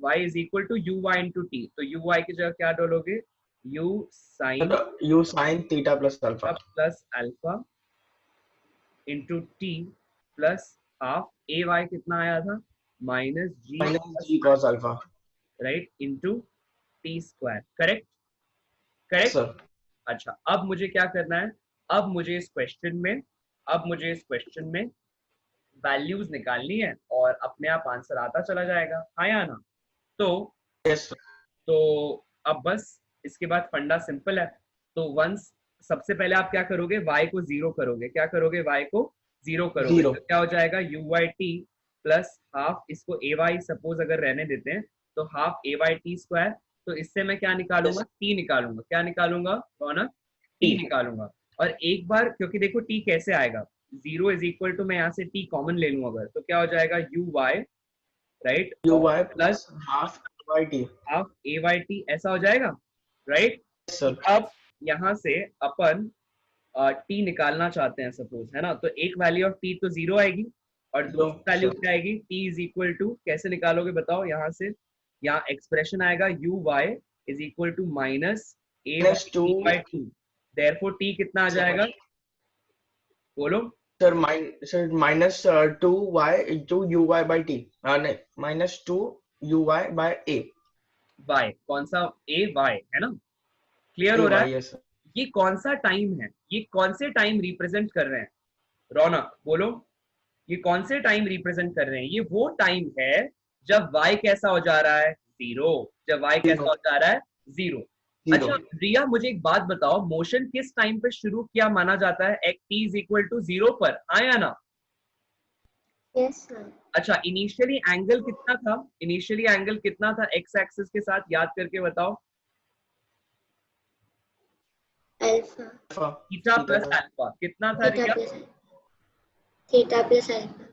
y is equal to u y into t. तो यू वाई की जगह क्या डालोगे, u sin U sin theta plus alpha. Plus alpha into t plus half a y कितना आया था, minus g Minus g cos alpha. Right into t square, correct Yes correct. sir. अच्छा, अब मुझे क्या करना है, अब मुझे इस क्वेश्चन में वैल्यूज निकालनी है और अपने आप आंसर आता चला जाएगा, हाँ या ना? तो Yes sir. अब बस इसके बाद फंडा सिंपल है। तो वंस सबसे पहले आप क्या करोगे, y को जीरो करोगे, क्या करोगे, y को जीरो करोगे, Zero. तो क्या हो जाएगा, u y t plus half, इसको ए वाई सपोज अगर रहने देते हैं तो half a y t square. तो इससे मैं क्या निकालूंगा, t निकालूंगा, क्या निकालूंगा रौनक, t निकालूंगा। और एक बार, क्योंकि देखो t कैसे आएगा, जीरो इज इक्वल टू, मैं यहाँ से t कॉमन ले लूं अगर, तो क्या हो जाएगा, u y right UY plus half AYT. Half a y t, ऐसा हो जाएगा, राइट। Yes sir. अब यहाँ से अपन टी निकालना चाहते हैं सपोज, है ना, तो एक वैल्यू ऑफ टी तो जीरो आएगी और दूसरी वैल्यू क्या आएगी, टी इज इक्वल टू, कैसे निकालोगे बताओ यहाँ से, यहाँ एक्सप्रेशन आएगा u y is equal to minus a Minus by t 2. by 2, therefore t कितना आ जाएगा बोलो Sir, minus 2y into uy by t. नहीं, minus 2 uy by a. y, कौन सा a y है ना, क्लियर हो रहा है? Yes, sir. ये कौन सा टाइम है, ये कौन से टाइम रिप्रेजेंट कर रहे हैं? रौनक बोलो, ये कौन से टाइम रिप्रेजेंट कर रहे हैं? ये वो टाइम है जब y कैसा हो जा रहा है, जीरो, जब y कैसा हो जा रहा है, जीरो। अच्छा रिया मुझे एक बात बताओ, मोशन किस टाइम पे शुरू किया माना जाता है, एक t is equal to zero पर, आया ना? Yes, sir. अच्छा इनिशियली एंगल कितना था, इनिशियली एंगल कितना था एक्स एक्सिस के साथ, याद करके बताओ। Alpha. थीटा प्लस अल्फा कितना था रिया, Theta plus alpha.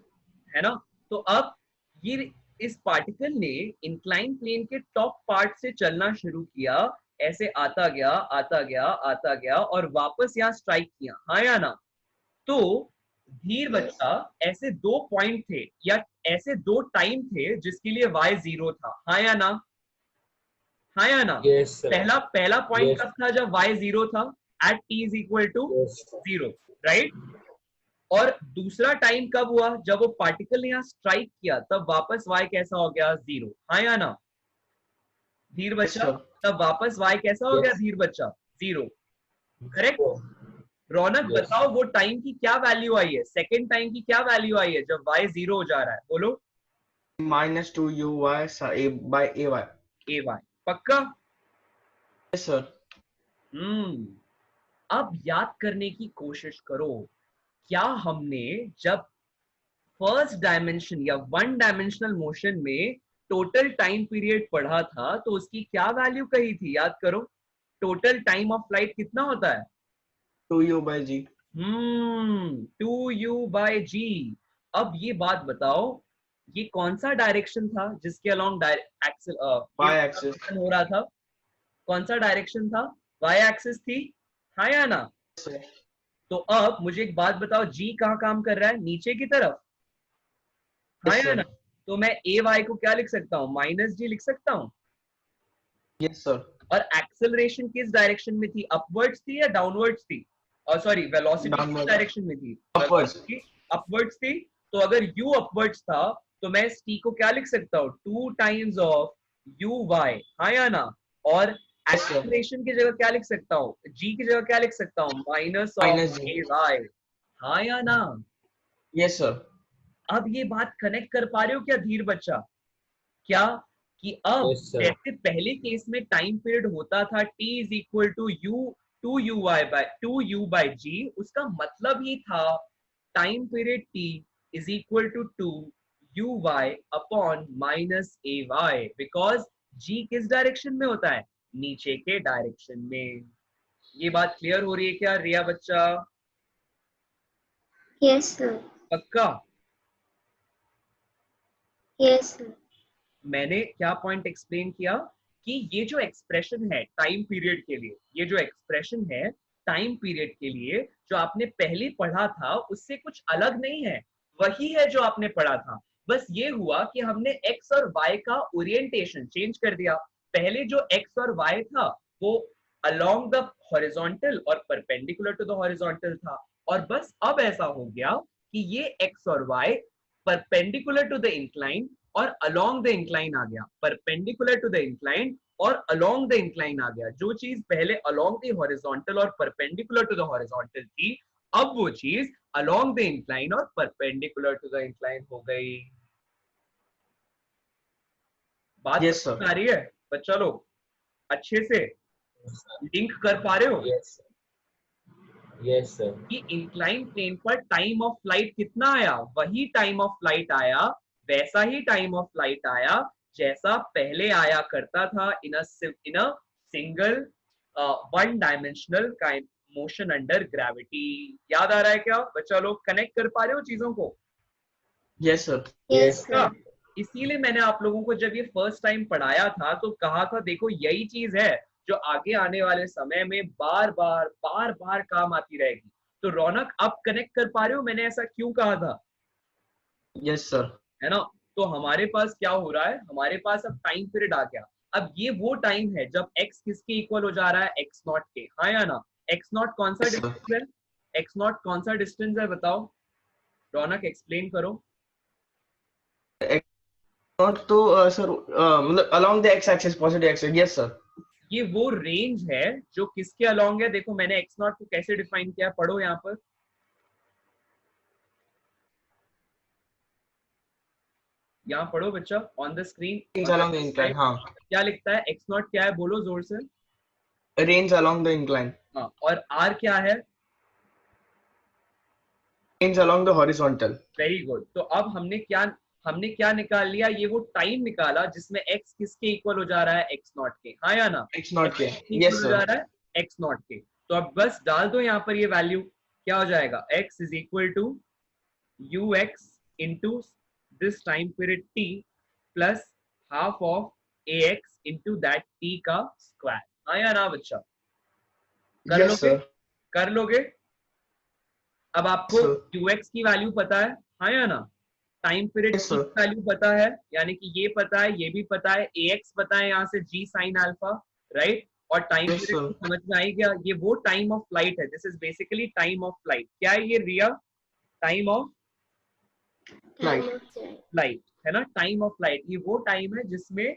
है ना? तो अब ये इस पार्टिकल ने इंक्लाइन प्लेन के टॉप पार्ट से चलना शुरू किया, ऐसे आता गया आता गया आता गया और वापस यहाँ स्ट्राइक किया, हाँ या ना? तो धीर बच्चा ऐसे दो पॉइंट थे या ऐसे दो टाइम थे जिसके लिए y जीरो था, हाँ या ना? हाँ या ना? Yes, sir. पहला पॉइंट Yes. कब था जब y जीरो था, at t is equal to Yes. Zero, right? और दूसरा टाइम कब हुआ, जब वो पार्टिकल ने यहाँ स्ट्राइक किया, तब वापस y कैसा हो गया, जीरो, हाँ या ना? धीर बच्चा, तब वापस y कैसा हो गया Yes. धीर बच्चा, जीरो, करेक्ट? Oh, रौनक Yes. बताओ वो टाइम की क्या वैल्यू आई है, सेकेंड टाइम की क्या वैल्यू आई है जब y जीरो हो जा रहा है, बोलो। minus 2uy by ay. ay, पक्का? Yes, sir. अब याद करने की कोशिश करो, क्या हमने जब फर्स्ट डायमेंशन या वन डायमेंशनल मोशन में टोटल टाइम पीरियड पढ़ा था तो उसकी क्या वैल्यू कही थी, याद करो। टोटल टाइम ऑफ फ्लाइट कितना होता है, 2u by g. 2u by g। अब ये बात बताओ, ये कौन सा डायरेक्शन था जिसके अलोंग Y axis. हो रहा था, कौन सा डायरेक्शन था, y एक्सिस थी, हाँ या ना? Sir. तो अब मुझे एक बात बताओ, g कहाँ काम कर रहा है, नीचे की तरफ, हाँ Yes, या sir. ना? तो मैं ए वाई को क्या लिख सकता हूँ, माइनस जी लिख सकता हूँ। Yes, sir. और एक्सेलरेशन किस डायरेक्शन में थी, अपवर्ड्स थी या डाउनवर्ड्स थी, और सॉरी वेलोसिटी किस Downwards. डायरेक्शन में थी, Upwards. अपवर्ड्स थी। तो अगर u अपवर्ड्स था तो मैं इस t को क्या लिख सकता हूँ, 2 टाइम्स ऑफ u y, हाँ या ना? और एक्सेलरेशन की जगह क्या लिख सकता हूँ, g की जगह क्या लिख सकता हूँ, minus of Minus a g. y, हाँ या ना? Yes, sir. अब ये बात कनेक्ट कर पा रहे हो क्या धीर बच्चा, क्या कि अब Yes, sir. जैसे पहले केस में टाइम पीरियड होता था t is equal to u by g, उसका मतलब ही था time period t is equal to 2uy upon minus ay, because g किस डायरेक्शन में होता है, नीचे के डायरेक्शन में। ये बात क्लियर हो रही है क्या रिया बच्चा? Yes, sir. पक्का? Yes, sir. मैंने क्या पॉइंट एक्सप्लेन किया कि ये जो एक्सप्रेशन है टाइम पीरियड के लिए, ये जो एक्सप्रेशन है टाइम पीरियड के लिए जो आपने पहले पढ़ा था उससे कुछ अलग नहीं है, वही है जो आपने पढ़ा था। बस ये हुआ कि हमने x और y का ओरिएंटेशन चेंज कर दिया। पहले जो x और y था वो अलोंग द हॉरिजॉन्टल और परपेंडिकुलर टू द हॉरिजॉन्टल था, और बस अब ऐसा हो गया कि ये x और y perpendicular to the incline और अलोंग द इंक्लाइन आ गया, परपेंडिकुलर टू द इंक्लाइन और अलोंग द इंक्लाइन आ गया। जो चीज पहले अलोंग द हॉरिजॉन्टल और परपेंडिकुलर टू द हॉरिजॉन्टल थी, अब वो चीज अलोंग द इंक्लाइन और परपेंडिकुलर टू द इंक्लाइन हो गई। बात Yes, sir. आ रही है बच्चा लोग, अच्छे से लिंक कर पा रहे हो? Yes, sir. Yes, sir. कि इंक्लाइन प्लेन पर टाइम ऑफ फ्लाइट कितना आया, वही टाइम ऑफ फ्लाइट आया, वैसा ही टाइम ऑफ फ्लाइट आया जैसा पहले आया करता था in a single one dimensional motion under gravity. याद आ रहा है क्या बच्चा लोग, कनेक्ट कर पा रहे हो चीजों को? Yes, sir. Yes, का sir. इसीलिए मैंने आप लोगों को जब ये फर्स्ट टाइम पढ़ाया था तो कहा था देखो यही चीज है जो आगे आने वाले समय में बार बार काम आती रहेगी। तो रौनक अब कनेक्ट कर पा रहे हो मैंने ऐसा क्यों कहा था, Yes, sir. है ना? तो हमारे पास क्या हो रहा है, हमारे पास अब टाइम पीरियड आ गया। अब ये वो टाइम है जब x किसके इक्वल हो जा रहा है, x नॉट के, हाँ या ना? x नॉट कौन सा Yes, sir. डिस्टेंस है, x नॉट कौन सा डिस्टेंस है बताओ, रौनक एक्सप्लेन करो। Not तो सर मतलब along the x axis, positive axis. Yes, sir. ये वो रेंज है जो किसके अलोंग है, देखो मैंने x नॉट को कैसे डिफाइन किया, पढ़ो यहाँ पर, यहाँ पढ़ो बच्चा, on the screen Range along the incline. हाँ. क्या लिखता है, x नॉट क्या है बोलो जोर से। Range along the incline. हाँ, और r क्या है, Range along the horizontal. Very good. तो अब हमने क्या निकाल लिया, ये वो टाइम निकाला जिसमें x किसके इक्वल हो जा रहा है, x नॉट के, हाँ या ना? X not के. इक्वल Yes, हो sir. जा रहा है x नॉट के। तो अब बस डाल दो यहाँ पर ये वैल्यू, क्या हो जाएगा, x is equal to ux into this time period t plus half of ax into that t का स्क्वायर, हाँ या ना बच्चा? कर Yes, लोगे, sir. कर लोगे? अब आपको Sir. ux की वैल्यू पता है, हाँ या ना? टाइम पीरियड Yes, की sir. वैल्यू पता है, यानी कि ये पता है, ये भी पता है, ax पता है यहाँ से g sin अल्फा, राइट? और टाइम Yes, पीरियड sir. तो समझ में आई गया, ये वो टाइम ऑफ फ्लाइट है, this is basically time of flight. क्या है ये Riya, time of Flight. Time of flight. Flight है ना, टाइम ऑफ फ्लाइट, ये वो टाइम है जिसमें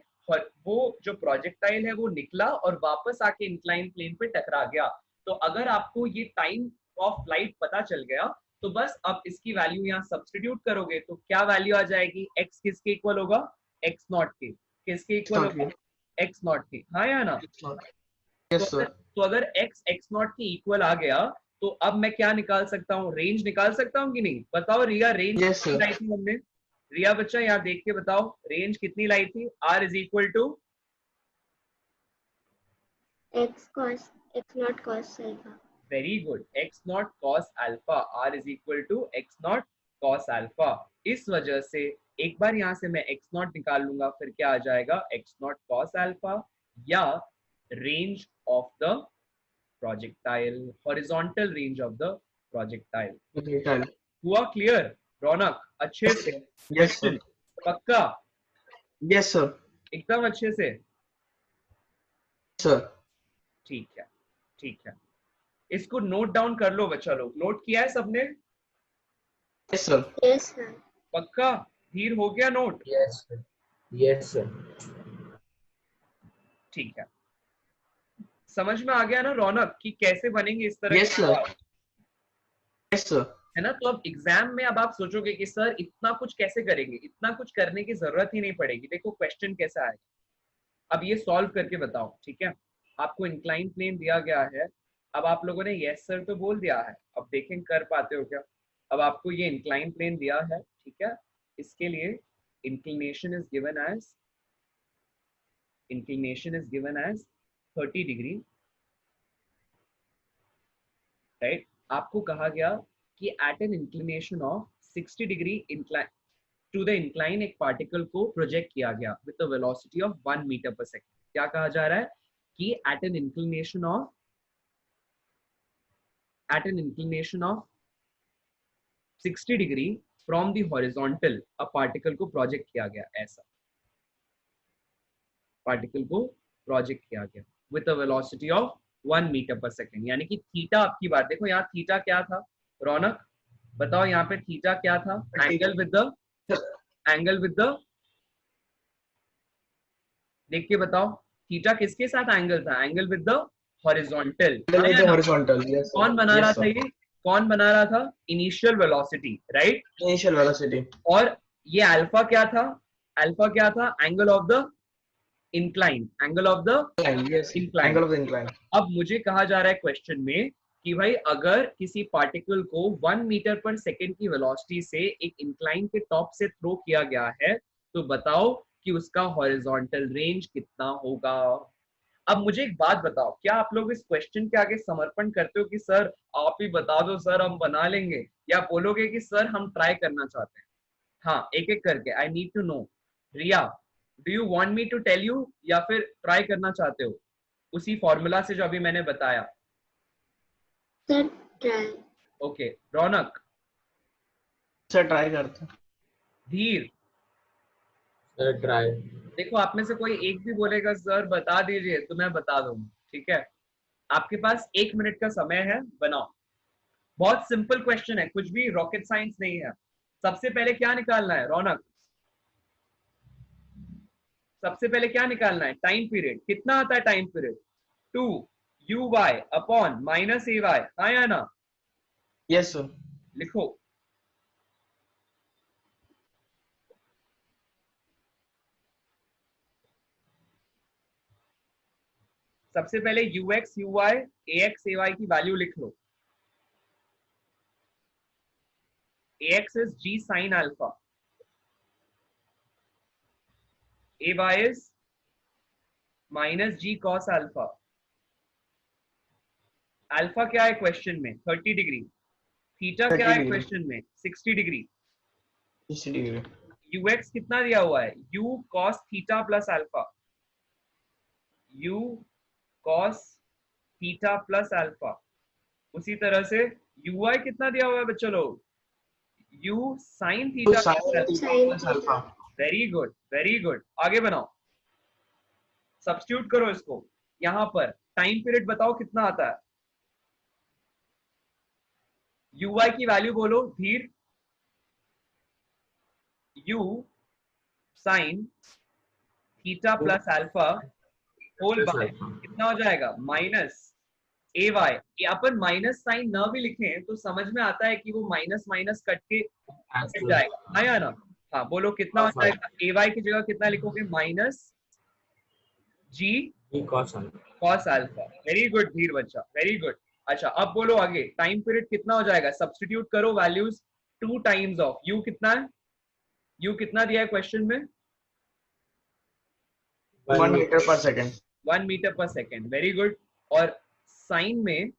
वो जो प्रोजेक्टाइल है वो निकला और वापस आके इंक्लाइन प्लेन पे टकरा गया। तो अगर आपको ये टाइम ऑफ फ्लाइट पता चल गया तो बस अब इसकी वैल्यू यहाँ सब्स्टिट्यूट करोगे तो क्या वैल्यू आ जाएगी, x किसके इक्वल होगा, x नॉट के, किसके इक्वल Not होगा, के. x नॉट के, हाँ या ना? X not. तो Yes, अगर sir. तो अगर x नॉट के इक्वल आ गया तो अब मैं क्या निकाल सकता हूँ, रेंज निकाल सकता हूँ कि नहीं, बताओ रिया, रेंज Yes, sir. लाई थी हमने, रिया बच्चा यहाँ देख के बताओ रेंज कितनी लाई थी, r is equal to, X not cos alpha. Very good, x not cos alpha, r is equal to x not cos alpha. इस वजह से एक बार यहाँ से मैं x नॉट निकाल लूंगा, फिर क्या आ जाएगा, x नॉट कॉस अल्फा या range of the projectile, horizontal range of the projectile. Okay. हुआ क्लियर रौनक, अच्छे Yes, से? sir. Yes, sir. क्वेश्चन पक्का, Yes, sir. एकदम अच्छे से, Sir. ठीक है, ठीक है। इसको नोट डाउन कर लो बच्चा लोग, नोट किया है सबने, Yes, sir. Yes, sir. पक्का? धीर हो गया note, Yes, sir. Yes, sir. ठीक है। समझ में आ गया ना रौनक कि कैसे बनेंगे इस तरह Yes, के sir. सवाल, Yes, sir. है ना? तो अब एग्जाम में अब आप सोचोगे कि सर इतना कुछ कैसे करेंगे, इतना कुछ करने की जरूरत ही नहीं पड़ेगी, देखो क्वेश्चन कैसा आएगा, अब ये सॉल्व करके बताओ, ठीक है? आपको इंक्लाइन प्लेन दिया गया है, अब आप लोगों ने यस सर तो बोल दिया है, अब देखें कर पाते हो क्या। अब आपको ये इंक्लाइन प्लेन दिया है, ठीक है? इसके लिए inclination is given as 30 degree, right? आपको कहा गया कि at an inclination of 60 degree to the incline एक पार्टिकल को प्रोजेक्ट किया गया with the velocity of 1 metre पर सेकेंड। क्या कहा जा रहा है कि at an inclination of 60 degree from the horizontal a particle को प्रोजेक्ट किया गया, ऐसा पार्टिकल को प्रोजेक्ट किया गया with a velocity of 1 metre पर सेकेंड, यानी कि थीटा आपकी बात देखो, यहाँ थीटा क्या था रौनक, बताओ यहाँ पे थीटा क्या था, एंगल विद द देख के बताओ, थीटा किसके साथ एंगल था, angle with the horizontal, With the horizontal. Yes, sir. कौन बना Yes, रहा sir. था ये, कौन बना रहा था, initial velocity, right? Initial velocity. और ये अल्फा क्या था, angle of the incline, angle of the Incline. Yes. Incline. Angle of the incline. अब मुझे कहा जा रहा है क्वेश्चन में कि भाई अगर किसी पार्टिकल को 1 मीटर पर सेकेंड की वेलोसिटी से एक इंक्लाइन के टॉप से थ्रो किया गया है तो बताओ कि उसका हॉरिजॉन्टल रेंज कितना होगा। अब मुझे एक बात बताओ, क्या आप लोग इस क्वेश्चन के आगे समर्पण करते हो कि सर आप ही बता दो सर हम बना लेंगे, या बोलोगे कि सर हम ट्राई करना चाहते हैं? हाँ, एक एक करके, I need to know. Riya, do you want me to tell you या फिर ट्राई करना चाहते हो उसी फॉर्मूला से जो अभी मैंने बताया? Sir, try. ओके, रौनक, Sir, try करते हैं. धीर, ट्राई। देखो आप में से कोई एक भी बोलेगा सर बता दीजिए तो मैं बता दूंगा, ठीक है। आपके पास 1 मिनट का समय है, बनाओ। बहुत सिंपल क्वेश्चन है, कुछ भी रॉकेट साइंस नहीं है। सबसे पहले क्या निकालना है रौनक? सबसे पहले क्या निकालना है? Time period. कितना आता है time period? 2 uy upon minus ay, हाँ या ना? Yes sir. लिखो। सबसे पहले ux uy ax ay की वैल्यू लिख लो। ax is g sin alpha, ay is minus g cos alpha। Alpha क्या है क्वेश्चन में? 30 डिग्री। थीटा क्या 30 है डिग्री। क्वेश्चन में? 60 डिग्री। 60 डिग्री। ux कितना दिया हुआ है? u cos theta plus alpha, u cos theta plus alpha. उसी तरह से uy कितना दिया हुआ है बच्चों लोग? u sin तो theta sine plus alpha. Theta sin plus theta. Alpha. Very good, very good. आगे बनाओ, सब्स्टिट्यूट करो इसको। यहां पर टाइम पीरियड बताओ कितना आता है? uy की वैल्यू बोलो Dhir. u sin theta plus alpha whole plus by alpha. कितना हो जाएगा? Minus a y. अपन माइनस साइन न भी लिखें तो समझ में आता है कि वो माइनस माइनस कट के कट जाएगा, हाँ या ना? हाँ बोलो कितना हो जाएगा? ए वाई की जगह कितना लिखोगे? Minus g g cos alpha. Cos alpha. Very good Dheer बच्चा, वेरी गुड। अच्छा अब बोलो आगे, टाइम पीरियड कितना हो जाएगा? सब्स्टिट्यूट करो वैल्यूज। 2 टाइम्स ऑफ यू कितना है? यू कितना दिया है क्वेश्चन में? 1 मीटर पर सेकेंड। 1 मीटर पर सेकेंड, वेरी गुड। और साइन में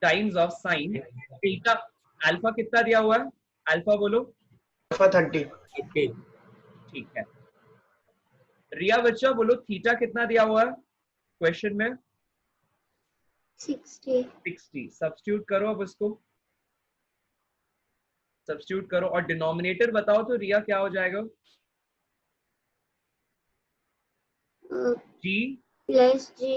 times of sine theta. Alpha कितना दिया हुआ है? अल्फा बोलो। अल्फा 30। 30। ठीक है। रिया बच्चा बोलो थीटा कितना दिया हुआ है क्वेश्चन में? 60. 60। सब्स्टिट्यूट करो अब उसको, सब्स्टिट्यूट करो और डिनोमिनेटर बताओ तो रिया क्या हो जाएगा? जी Plus g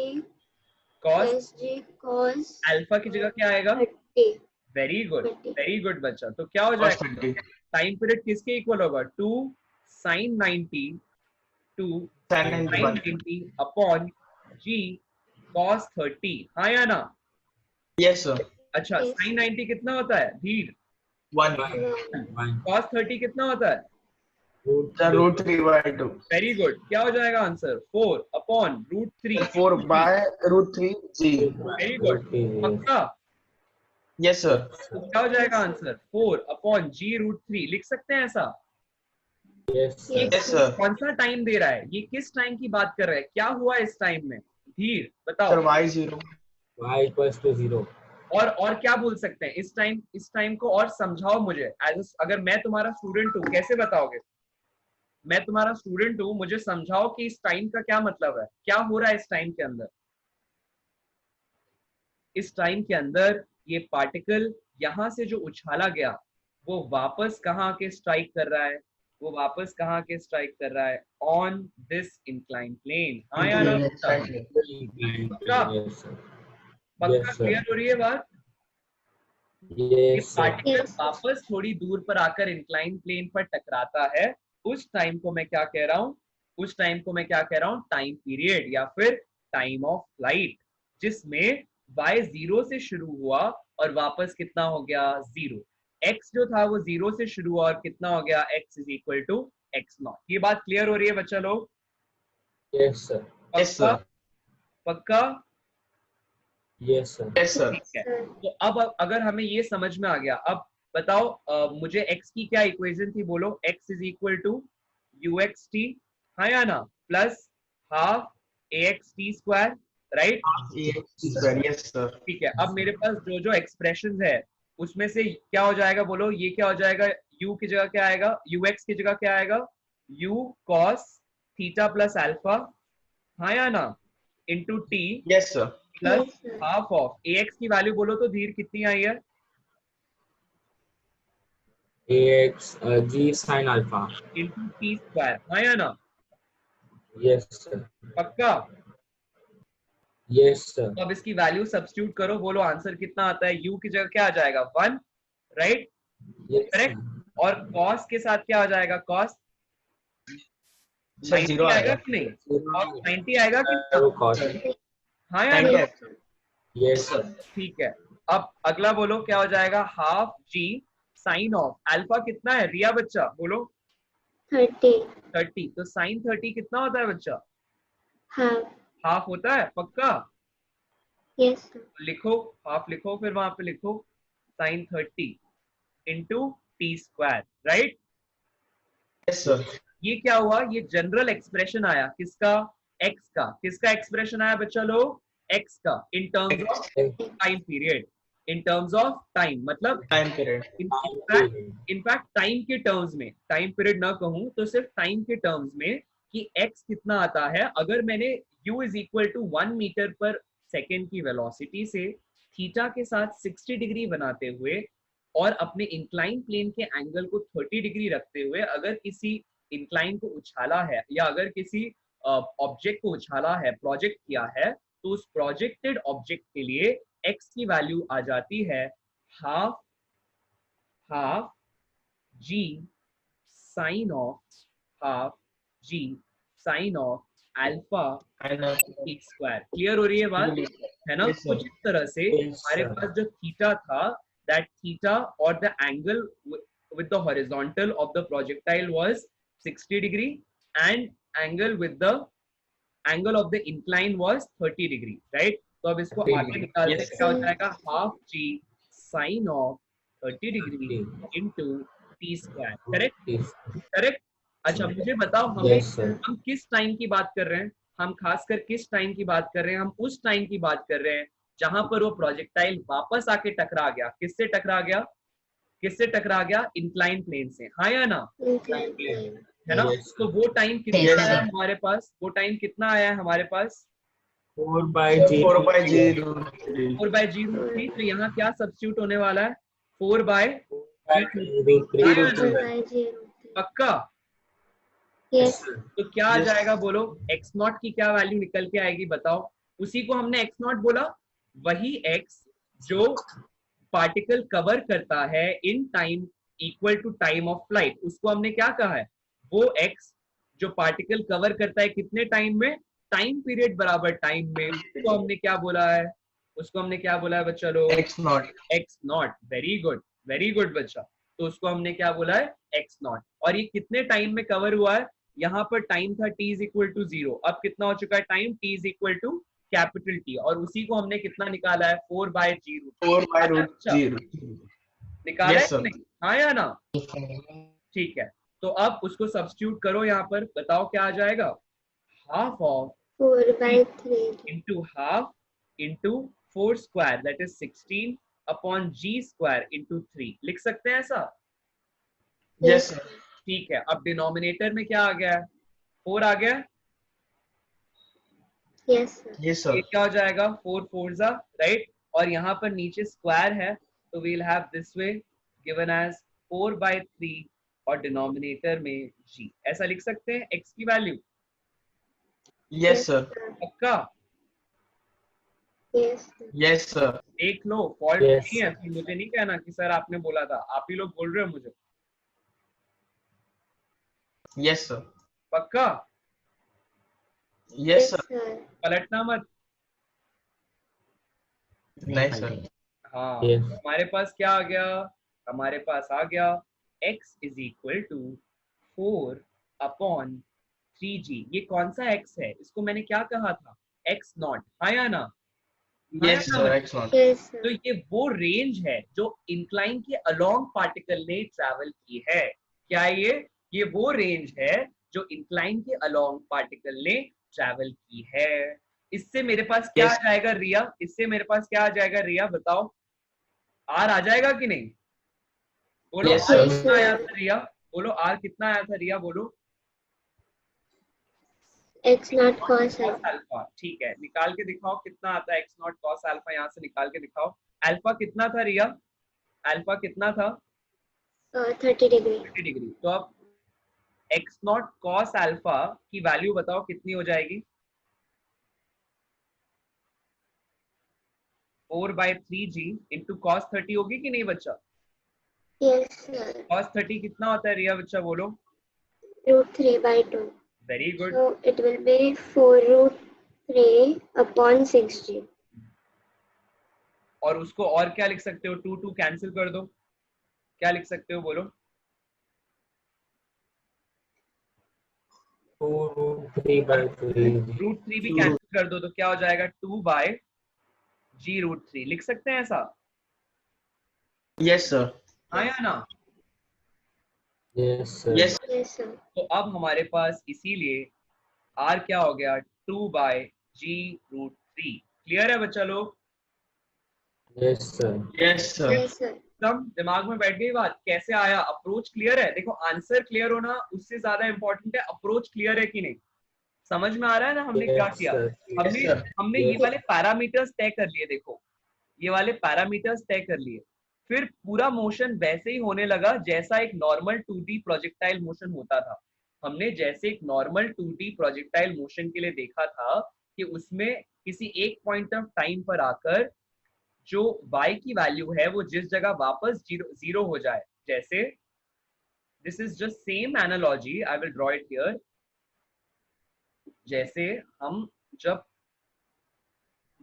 cos plus g cos alpha की जगह क्या आएगा? 30. Very good, 30. वेरी गुड बच्चा। तो क्या हो कॉस जाएगा? 30। टाइम पीरियड किसके इक्वल होगा? 2 sin 90 2 साइन sin 91। 90 अपॉन जी cos 30, हाँ या ना? Yes sir. अच्छा Yes. sin 90 कितना होता है धीर? 1। 1 cos 30 कितना होता है? Sir root 3 by 2। Very good. क्या हो जाएगा answer? 4 upon root 3। 4 by root 3 g. Very good. पक्का? Yes sir. तो क्या हो जाएगा आंसर? 4 अपॉन जी रूट 3। लिख सकते हैं ऐसा? यस ये यस सर। कौन सा टाइम दे रहा है? ये किस टाइम की बात कर रहा है? क्या हुआ इस टाइम में? धीर बताओ। Sir y0। y equals to 0। और क्या बोल सकते हैं इस टाइम को? और समझाओ मुझे। अगर मैं तुम्हारा स्टूडेंट हूँ कैसे बताओगे? मैं तुम्हारा स्टूडेंट हूँ, मुझे समझाओ कि इस टाइम का क्या मतलब है, क्या हो रहा है इस टाइम के अंदर? इस टाइम के अंदर ये पार्टिकल यहां से जो उछाला गया वो वापस कहाँ के स्ट्राइक कर रहा है? वो वापस कहाँ के स्ट्राइक कर रहा है? ऑन दिस इंक्लाइन प्लेन, हाँ या ना? पक्का? पक्का यस क्लियर सर। हो रही है बात? ये यस सर। Particle Yes. वापस थोड़ी दूर पर आकर इंक्लाइन प्लेन पर टकराता है, उस टाइम को मैं क्या कह रहा हूं? उस टाइम को मैं क्या कह रहा हूं? टाइम पीरियड या फिर टाइम ऑफ फ्लाइट, जिसमें y 0 से शुरू हुआ और वापस कितना हो गया? 0। x जो था वो 0 से शुरू हुआ और कितना हो गया? x is equal to x0। ये बात क्लियर हो रही है बच्चा लोग? Yes sir. यस पक्का? सर। पक्का? Yes sir. Yes sir. ठीक है। Sir. तो अब अगर हमें ये समझ में आ गया, अब बताओ मुझे x की क्या इक्वेशन थी? बोलो x is equal to uxt, हाँ या ना? Plus half axt square, right? Yes sir. ठीक है। अब मेरे पास जो जो एक्सप्रेशन है उसमें से क्या हो जाएगा? बोलो ये क्या हो जाएगा? u की जगह क्या आएगा? ux की जगह क्या आएगा? u cos theta plus alpha, हाँ या ना? Into t yes sir. Plus Yes, sir. Half of ax की वैल्यू बोलो तो धीर कितनी आई है? ax g sin alpha. into t square, हाँ या ना? Yes sir. पक्का? Yes sir. तो अब इसकी वैल्यू सब्स्टिट्यूट करो, बोलो आंसर कितना आता है? u की जगह क्या आ जाएगा? 1, राइट? Yes correct. sir. और cos के साथ क्या आ जाएगा? cos सर 90 जीरो आएगा आएगा। कि नहीं? cos 90 आएगा कि नहीं? Zero cos. हाँ या 90 ना? आएगा। Yes sir. ठीक है। अब अगला बोलो क्या हो जाएगा? Half g sine of alpha कितना है रिया बच्चा? बोलो 30. 30। तो साइन 30 कितना होता है बच्चा? Half. हाफ होता है, पक्का? Yes sir. लिखो, हाफ लिखो, फिर वहां पे लिखो sine 30 into t square, right? Yes sir. ये क्या हुआ? ये जनरल एक्सप्रेशन आया किसका? एक्स का। किसका एक्सप्रेशन आया बच्चा लोग? एक्स का, in terms of time period. In terms of time मतलब टाइम पीरियड। इनफैक्ट टाइम के टर्म्स में, टाइम पीरियड ना कहूं तो सिर्फ टाइम के टर्म्स में कि x कितना आता है अगर मैंने u is equal to 1 metre पर सेकेंड की वेलोसिटी से थीटा के साथ 60 डिग्री बनाते हुए और अपने इंक्लाइन प्लेन के एंगल को 30 डिग्री रखते हुए अगर किसी इंक्लाइन को उछाला है या अगर किसी ऑब्जेक्ट को उछाला है, प्रोजेक्ट किया है, तो उस प्रोजेक्टेड ऑब्जेक्ट के लिए x की वैल्यू आ जाती है half g sine of half g sine of alpha t square. Clear हो रही है बात? है ना? Yes, sir. कुछ इस तरह से Yes, हमारे sir. पास जो थीटा था, दैट थीटा और the angle with the horizontal of the projectile was 60 degree and angle of the incline was 30 degree, right? तो अब इसको 30 आगे degree. निकालते Yes, क्या हो sir. जाएगा? Half g sine of 30 degree 30. Into t square, correct? Yes. Correct. अच्छा मुझे बताओ Yes sir. हम किस टाइम की बात कर रहे हैं? हम खासकर किस टाइम की बात कर रहे हैं? हम उस टाइम की बात कर रहे हैं जहां पर वो प्रोजेक्टाइल वापस आके टकरा गया। किससे टकरा गया? किससे टकरा गया? इंक्लाइन प्लेन से, हाँ या ना? Inclined plane. है ना? Yes, तो वो टाइम कितना Yes, आया sir. हमारे पास? वो टाइम कितना आया है हमारे पास? 4 by g. 4 by g. 4/g√3। तो यहाँ क्या सब्स्टिट्यूट होने वाला है? 4/g√3। √3. 4 by 0. पक्का? Yes. तो क्या आ Yes. जाएगा बोलो? x नॉट की क्या वैल्यू निकल के आएगी बताओ? उसी को हमने x नॉट बोला, वही x जो पार्टिकल कवर करता है in time equal to time of flight, उसको हमने क्या कहा है? वो x जो पार्टिकल कवर करता है कितने टाइम में? टाइम पीरियड बराबर टाइम में, उसको हमने क्या बोला है? उसको हमने क्या बोला है बच्चा लोग? X naught. X not. Very good बच्चा। तो उसको हमने क्या बोला है? X not. और ये कितने टाइम में कवर हुआ है? यहाँ पर टाइम था t इज इक्वल टू 0, अब कितना हो चुका है time? t is equal to capital T, और उसी को हमने कितना निकाला है? 4/g√3। 4 by root अच्छा, g. निकाला Yes, है sir. कि नहीं? हाँ या ना? ठीक है। तो अब उसको सब्स्टिट्यूट करो यहाँ पर, बताओ क्या आ जाएगा? Half of 4 by 3. into half into 4 square that is 16 upon g square into 3। लिख सकते हैं ऐसा? Yes, sir. ठीक है। अब डिनोमिनेटर में क्या आ गया है? 4 आ गया। Yes sir. Yes, sir. ये क्या हो जाएगा? 4 4 राइट। और यहाँ पर नीचे स्क्वायर है तो we'll have this way given as 4/3 और डिनोमिनेटर में g। ऐसा लिख सकते हैं x की वैल्यू? Yes, sir. पक्का? Yes sir. Yes, sir. देख लो, फॉल्ट Yes, नहीं है, फिर मुझे नहीं कहना कि सर आपने बोला था। आप ही लोग बोल रहे हो मुझे। Yes, sir. पक्का? Yes, sir. sir. पलटना मत। नहीं sir. हाँ, Yes. हमारे पास क्या आ गया? हमारे पास आ गया x is equal to 4/3g। ये कौन सा x है? इसको मैंने क्या कहा था? x नॉट, हाँ या ना? हाँ या Yes, ना sir. बच्चा? X naught. Yes तो sir. ये वो रेंज है जो इंक्लाइन के अलोंग पार्टिकल ने ट्रैवल की है। क्या ये वो रेंज है जो इंक्लाइन के अलोंग पार्टिकल ने ट्रैवल की है। इससे मेरे पास क्या Yes. आ जाएगा रिया? इससे मेरे पास क्या आ जाएगा रिया? बताओ, आर आ जाएगा कि नहीं? बोलो Yes, आर sir. कितना आया था रिया? बोलो आर कितना आया था रिया? बोलो X naught cos cos alpha. Alpha. ठीक है, निकाल के दिखाओ कितना आता है x नॉट cos अल्फा। यहाँ से निकाल के दिखाओ। अल्फा कितना था रिया? अल्फा कितना था? 30 degree. 30 डिग्री। तो अब x नॉट cos अल्फा की वैल्यू बताओ कितनी हो जाएगी? 4/3g इंटू cos 30 होगी कि नहीं बच्चा? Yes, sir. cos 30 कितना होता है रिया बच्चा बोलो? √3/2. Very good. So it will be 4√3/6g. और उसको और क्या लिख सकते हो? 2 2 कैंसिल कर दो, क्या लिख सकते हो बोलो? 2√3/3 √3 भी कैंसिल कर दो तो क्या हो जाएगा? 2/g√3 लिख सकते हैं ऐसा? Yes, sir. हाँ या ना? yes sir Yes. Yes, sir. तो अब हमारे पास इसीलिए r क्या हो गया? 2/g√3। क्लियर है बच्चा लोग? yes sir Yes, sir. Yes, sir. एकदम दिमाग में बैठ गई बात? कैसे आया? अप्रोच क्लियर है? देखो आंसर क्लियर होना उससे ज्यादा इंपॉर्टेंट है अप्रोच क्लियर है कि नहीं। समझ में आ रहा है ना हमने क्या yes किया? sir हमने sir. हमने ये Yes. वाले पैरामीटर्स तय कर लिए। देखो ये वाले पैरामीटर्स तय कर लिए, फिर पूरा मोशन वैसे ही होने लगा जैसा एक नॉर्मल 2D प्रोजेक्टाइल मोशन होता था। हमने जैसे एक नॉर्मल 2D प्रोजेक्टाइल मोशन के लिए देखा था कि उसमें किसी एक पॉइंट ऑफ टाइम पर आकर जो y की वैल्यू है वो जिस जगह वापस जीरो हो जाए, जैसे this is just same analogy, I will draw it here. जैसे हम जब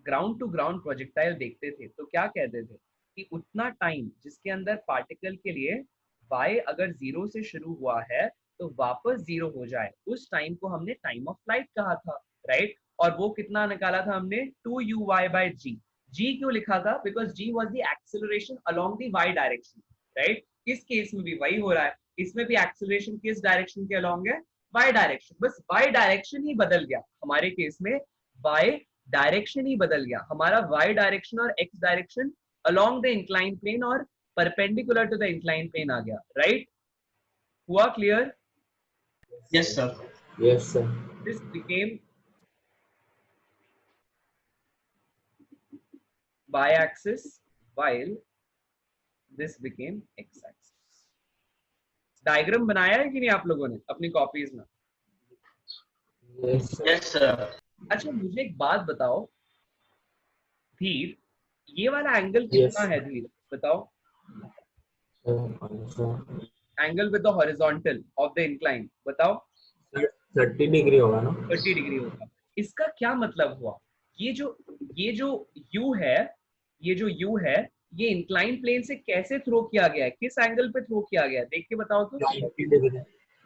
ग्राउंड टू ग्राउंड प्रोजेक्टाइल देखते थे तो क्या कहते थे कि उतना टाइम जिसके अंदर पार्टिकल के लिए y अगर 0 से शुरू हुआ है तो वापस 0 हो जाए, उस टाइम को हमने टाइम ऑफ फ्लाइट कहा था, राइट? और वो कितना निकाला था हमने? 2uy/g। g क्यों लिखा था? Because g was the acceleration along the y direction, right? इस केस में भी वही हो रहा है, इसमें भी एक्सेलरेशन किस डायरेक्शन के अलोंग है? y direction. बस y डायरेक्शन ही बदल गया हमारे केस में, y डायरेक्शन ही बदल गया हमारा। y डायरेक्शन और x direction along the incline plane और perpendicular to the incline plane आ गया, राइट? हुआ clear? Yes, sir. yes sir This became y-axis while this became x-axis। Diagram बनाया है कि नहीं आप लोगों ने अपनी कॉपीज में? yes sir Yes, sir. अच्छा मुझे एक बात बताओ धीर, ये वाला एंगल Yes. कितना है धीर बताओ? Angle with the horizontal of the incline बताओ। 30 डिग्री होगा ना 30 डिग्री होगा। इसका क्या मतलब हुआ? ये जो u है, ये जो u है ये इंक्लाइन प्लेन से कैसे थ्रो किया गया है? किस एंगल पे थ्रो किया गया है? देख के बताओ तो। 90 डिग्री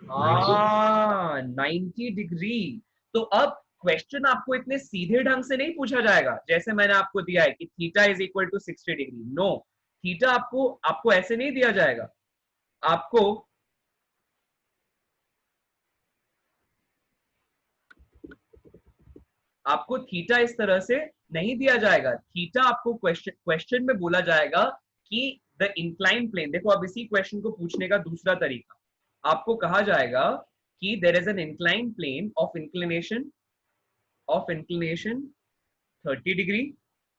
हाँ 90 डिग्री। तो अब क्वेश्चन आपको इतने सीधे ढंग से नहीं पूछा जाएगा जैसे मैंने आपको दिया है कि theta is equal to 60 degree. No, theta आपको ऐसे नहीं दिया जाएगा। आपको थीटा इस तरह से नहीं दिया जाएगा। थीटा आपको क्वेश्चन में बोला जाएगा कि द इंक्लाइन प्लेन। देखो अब इसी क्वेश्चन को पूछने का दूसरा तरीका, आपको कहा जाएगा कि there is an incline plane of inclination 30 degree,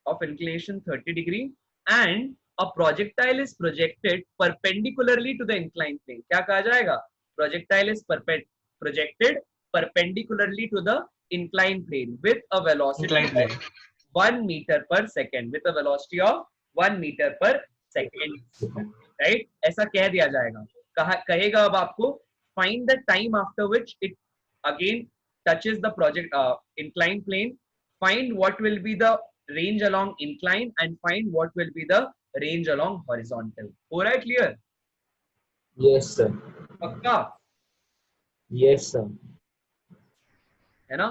of inclination 30 degree, and a projectile is projected perpendicularly to the inclined plane। क्या कहा जाएगा? Projectile is projected perpendicularly to the inclined plane with a velocity Inclined plane. of 1 meter per second, with a velocity of 1 meter per second, right? ऐसा कह दिया जाएगा। कहेगा अब आपको find the time after which it again touches the inclined plane, find what will be the range along incline and find what will be the range along horizontal। हो रहा है क्लियर? yes sir पक्का yes sir है ना?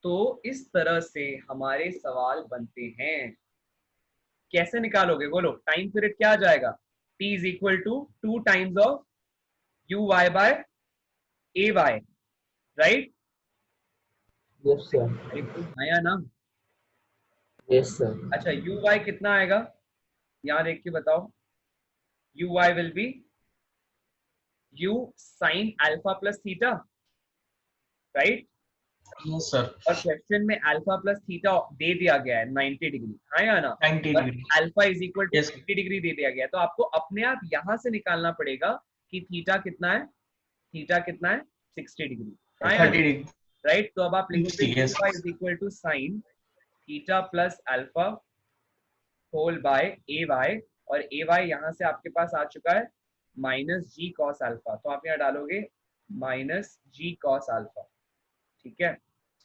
तो इस तरह से हमारे सवाल बनते हैं। कैसे निकालोगे बोलो? टाइम पीरियड क्या आ जाएगा? t is equal to 2 times of uy by ay, right? yes sir आया ना? yes sir अच्छा uy कितना आएगा यहाँ देख के बताओ? uy will be u sin alpha plus theta, right? Yes, sir. और क्वेश्चन में अल्फा प्लस थीटा दे दिया गया है 90 डिग्री, हाँ या ना? 90 degree. Alpha is equal to Yes. 60 degree दे दिया गया है, तो आपको अपने आप यहां से निकालना पड़ेगा कि थीटा कितना है, थीटा कितना है 60 डिग्री, 30 degree. राइट। तो अब आप लिखोगे Yes. Theta is equal to sine theta plus alpha whole by a y, और ए वाई यहाँ से आपके पास आ चुका है माइनस जी कॉस अल्फा, तो आप यहाँ डालोगे माइनस जी कॉस अल्फा, ठीक है।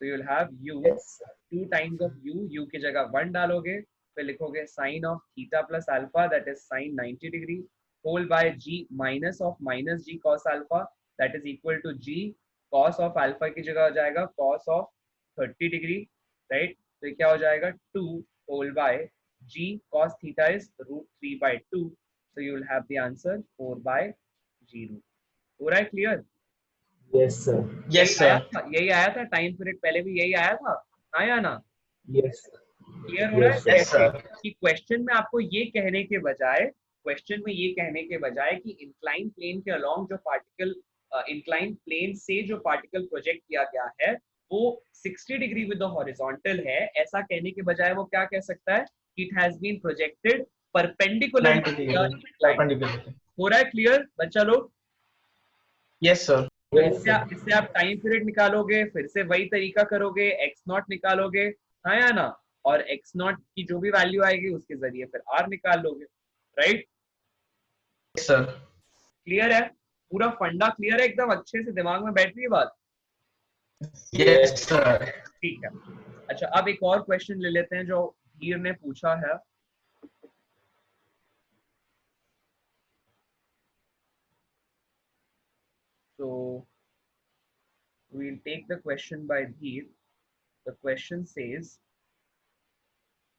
So you will have u, Yes, sir. 2 times of u की जगह 1 डालोगे, फिर लिखोगे sine of theta plus alpha that is sine 90 degree whole by g minus of minus g cos alpha that is equal to g cos of alpha की जगह हो जाएगा cos of 30 degree, right. तो ये क्या हो जाएगा 2 whole by g cos theta is root 3 by 2, so you will have the answer 4 by g root. हो रहा है clear? Yes, sir. Yes, sir. यही आया था टाइम पीरियड पहले भी यही आया था, आया ना? Yes, sir. क्लियर हो रहा है? Yes, sir. Yes, sir. कि क्वेश्चन में आपको ये कहने के बजाय, क्वेश्चन में ये कहने के बजाय कि इंक्लाइन प्लेन के अलोंग जो पार्टिकल, इंक्लाइन प्लेन से जो पार्टिकल प्रोजेक्ट किया गया है वो 60 डिग्री विद द हॉरिजॉन्टल है, ऐसा कहने के बजाय वो क्या कह सकता है, it has been projected perpendicular 90 to the degree. incline. Perpendicular. हो रहा है क्लियर बच्चा लोग? Yes, sir. तो Yes, sir. इससे आप टाइम पीरियड निकालोगे, फिर से वही तरीका करोगे, x नॉट निकालोगे, हाँ या ना, और x नॉट की जो भी वैल्यू आएगी उसके जरिए फिर r निकाल लोगे, राइट। Yes, sir. क्लियर है? पूरा फंडा क्लियर है, एकदम अच्छे से दिमाग में बैठ रही है बात? Yes, sir. ठीक है। अच्छा, अब एक और क्वेश्चन ले लेते हैं जो धीर ने पूछा है। So we'll take the question by Dheer. The question says,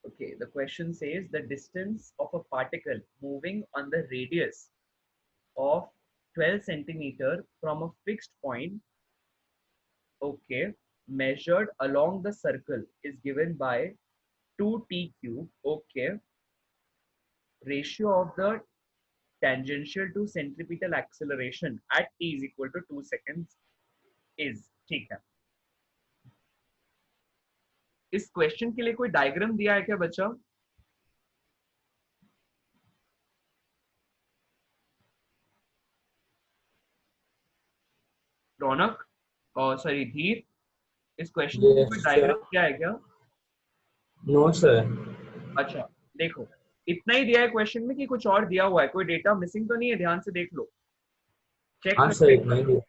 okay, the question says the distance of a particle moving on the radius of 12 centimeter from a fixed point, okay, measured along the circle is given by 2t cube, okay, ratio of the tangential to centripetal acceleration at t is equal to 2 seconds is, ठीक है। इस question के लिए कोई diagram दिया है क्या बच्चा? रौनक और सॉरी धीर, इस क्वेश्चन के लिए Yes, कोई sir. डायग्राम दिया है क्या? No, sir. अच्छा देखो, इतना ही दिया है क्वेश्चन में कि कुछ और दिया हुआ है, कोई डेटा मिसिंग तो नहीं है? ध्यान से देख लो, चेक हाँ कर सर, लो। इतना ही दिया।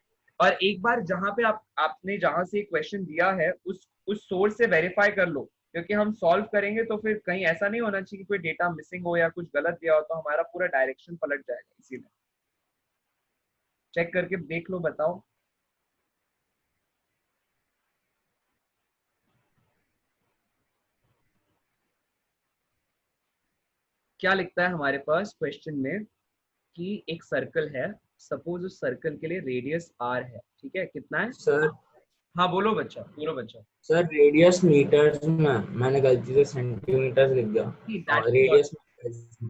और एक बार जहां पे आपने जहां से क्वेश्चन दिया है उस सोर्स से वेरीफाई कर लो, क्योंकि हम सॉल्व करेंगे तो फिर कहीं ऐसा नहीं होना चाहिए कि कोई डेटा मिसिंग हो या कुछ गलत दिया हो, तो हमारा पूरा डायरेक्शन पलट जाएगा। इसीलिए चेक करके देख लो, बताओ। क्या लिखता है हमारे पास क्वेश्चन में कि एक सर्कल है, सपोज उस सर्कल के लिए रेडियस r है, ठीक है, कितना है? सर हाँ बोलो बच्चा, बोलो बच्चा। सर रेडियस मीटर्स में मैंने गलती से सेंटीमीटर्स लिख दिया। रेडियस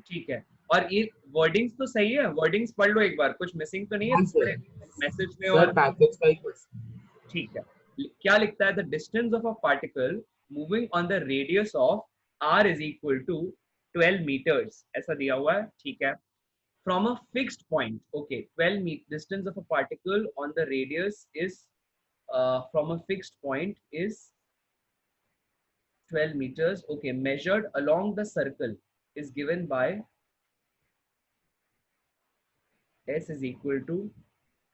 ठीक है, और ये वर्डिंग्स तो सही है, वर्डिंग्स पढ़ लो एक बार, कुछ मिसिंग तो नहीं है तुम्हारे मैसेज में? सर और पैकेज का ही क्वेश्चन। ठीक है, क्या लिखता है? The distance of a particle moving on the radius of r is equal to 12 metres, ऐसा दिया हुआ है, ठीक है। From a fixed point, okay, 12 distance of a particle on the radius is from a fixed point is 12 meters, okay, measured along the circle is given by s is equal to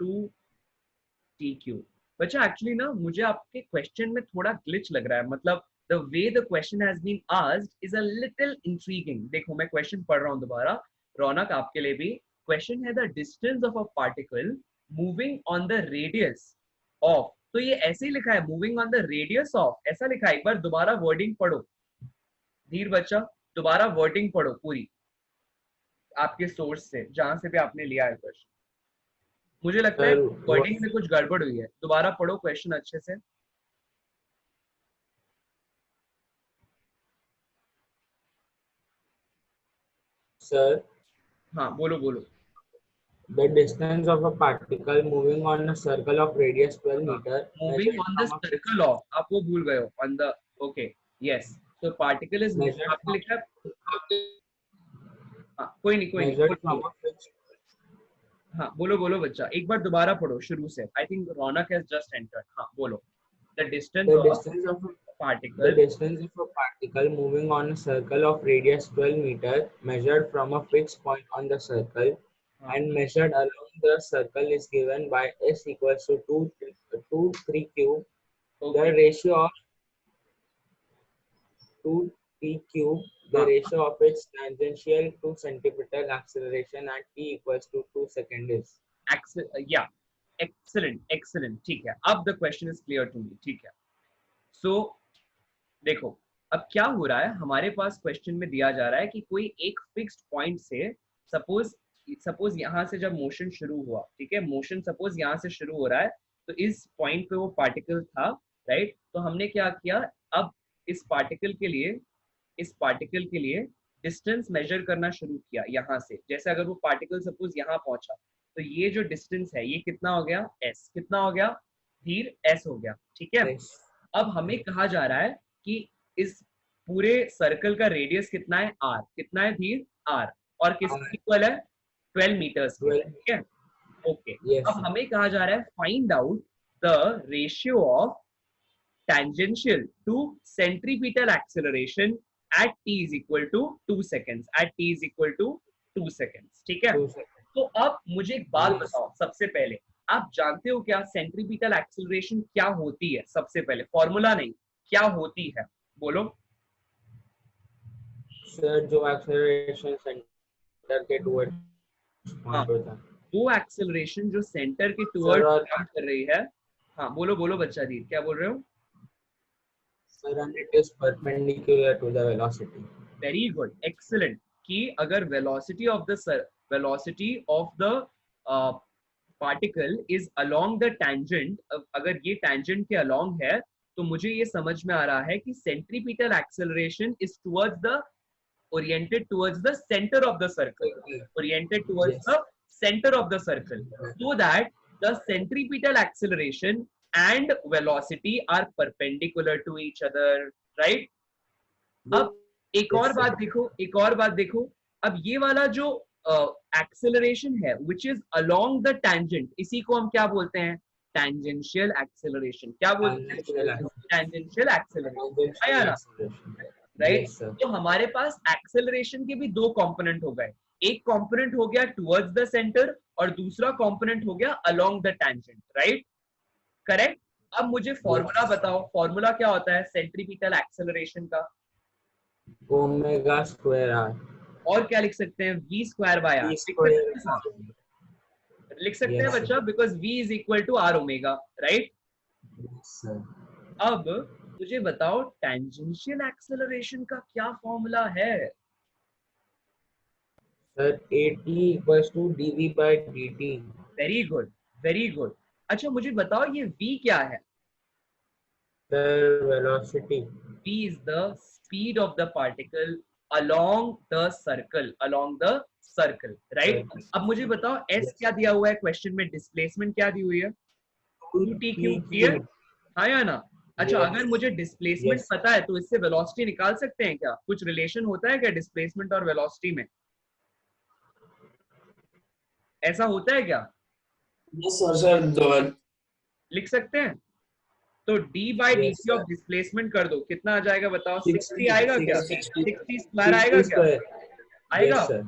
2t cube. बच्चा actually ना मुझे आपके question में थोड़ा glitch लग रहा है, मतलब the way the question has been asked is a little intriguing. देखो मैं क्वेश्चन पढ़ रहा हूँ दोबारा, रौनक आपके लिए भी। क्वेश्चन है the distance of a particle moving on the radius of, तो ये ऐसे ही लिखा है moving on the radius of, ऐसा लिखा है। एक बार दोबारा वर्डिंग पढ़ो धीर बच्चा, दोबारा वर्डिंग पढ़ो पूरी आपके सोर्स से, जहां से भी आपने लिया है क्वेश्चन। मुझे लगता है वर्डिंग में कुछ गड़बड़ हुई है, दोबारा पढ़ो क्वेश्चन अच्छे से। सर हाँ बोलो बोलो। the distance of a particle moving on a circle of radius 12 meter moving on the circle of, आप वो भूल गए हो, on the, okay yes, so particle is, आपने लिखा है, कोई नहीं measured from a fixed हाँ बोलो बोलो बच्चा, एक बार दोबारा पढ़ो शुरू से। I think Raunak has just entered. हाँ बोलो। The distance The of distance of the particle distance of a particle moving on a circle of radius 12 meter measured from a fixed point on the circle and measured along the circle is given by s equals to 2 3 cube. The ratio of 2 t cube, the ratio of its tangential to centripetal acceleration at t equals to 2 seconds is. या excellent excellent, ठीक है। अब the question is clear to me, ठीक है। सो देखो अब क्या हो रहा है, हमारे पास क्वेश्चन में दिया जा रहा है कि कोई एक फिक्स्ड पॉइंट से, सपोज यहाँ से जब मोशन शुरू हुआ, ठीक है, मोशन सपोज यहाँ से शुरू हो रहा है, तो इस पॉइंट पे वो पार्टिकल था, राइट। तो हमने क्या किया, अब इस पार्टिकल के लिए डिस्टेंस मेजर करना शुरू किया यहाँ से। जैसे अगर वो पार्टिकल सपोज यहाँ पहुंचा, तो ये जो डिस्टेंस है ये कितना हो गया, s। कितना हो गया धीर, s हो गया, ठीक है। अब हमें कहा जा रहा है कि इस पूरे सर्कल का रेडियस कितना है, r। कितना है धीर, r। और किसके इक्वल है, 12 मीटर्स, ठीक है। ओके, अब हमें कहा जा रहा है find out the ratio of tangential to centripetal acceleration at t is equal to 2 seconds, at t is equal to 2 seconds, ठीक है। तो अब मुझे एक बात बताओ, सबसे पहले आप जानते हो क्या सेंट्रीपिटल एक्सेलरेशन क्या होती है? सबसे पहले फॉर्मूला नहीं, क्या होती है बोलो। सर जो एक्सेलरेशन सेंटर के टुवर्ड्स पॉइंट होता है, वो एक्सेलरेशन जो सेंटर के टुवर्ड्स काम कर रही है। हाँ बोलो बोलो बच्चा दी, क्या बोल रहे हो? Sir, and it is perpendicular to the velocity. Very good, excellent। कि अगर velocity of the particle is along the tangent, अगर ये tangent के along है, तो मुझे ये समझ में आ रहा है कि centripetal acceleration is oriented towards the center of the circle, oriented towards the center of the circle, so that the centripetal acceleration and velocity are perpendicular to each other, right? अब एक और बात देखो, अब ये वाला जो एक्सेलरेशन है which is along the tangent, इसी को हम क्या बोलते हैं, tangential acceleration। क्या बोलते हैं, tangential acceleration, आया ना, राइट। तो हमारे पास एक्सेलरेशन के भी दो कंपोनेंट हो गए, एक कंपोनेंट हो गया टुवर्ड्स द सेंटर और दूसरा कंपोनेंट हो गया along the tangent, right, correct. अब मुझे फॉर्मूला बताओ, फॉर्मूला क्या होता है सेंट्रीपिटल एक्सेलरेशन का? Omega square r. और क्या लिख सकते हैं, v स्क्वायर बाय r लिख सकते हैं बच्चा, because v is equal to r omega, right. अब मुझे बताओ टेंजेंशियल एक्सेलरेशन का क्या फॉर्मूला है? Sir at equals to dv by dt। Very good, very good. अच्छा मुझे बताओ ये v क्या है? Sir velocity. v is the speed of the particle along the circle, right? अब मुझे बताओ s क्या दिया हुआ है क्वेश्चन में, डिस्प्लेसमेंट क्या दी हुई है, 2t क्यूब दिया, हाँ या ना। अच्छा अगर मुझे डिस्प्लेसमेंट पता है तो इससे वेलोसिटी निकाल सकते हैं क्या? कुछ रिलेशन होता है क्या डिस्प्लेसमेंट और वेलोसिटी में? ऐसा होता है क्या? यस सर, लिख सकते हैं। तो d by dt of displacement कर दो, कितना आ जाएगा बताओ? 60 आएगा क्या? 60 स्क्वायर आएगा क्या? आएगा,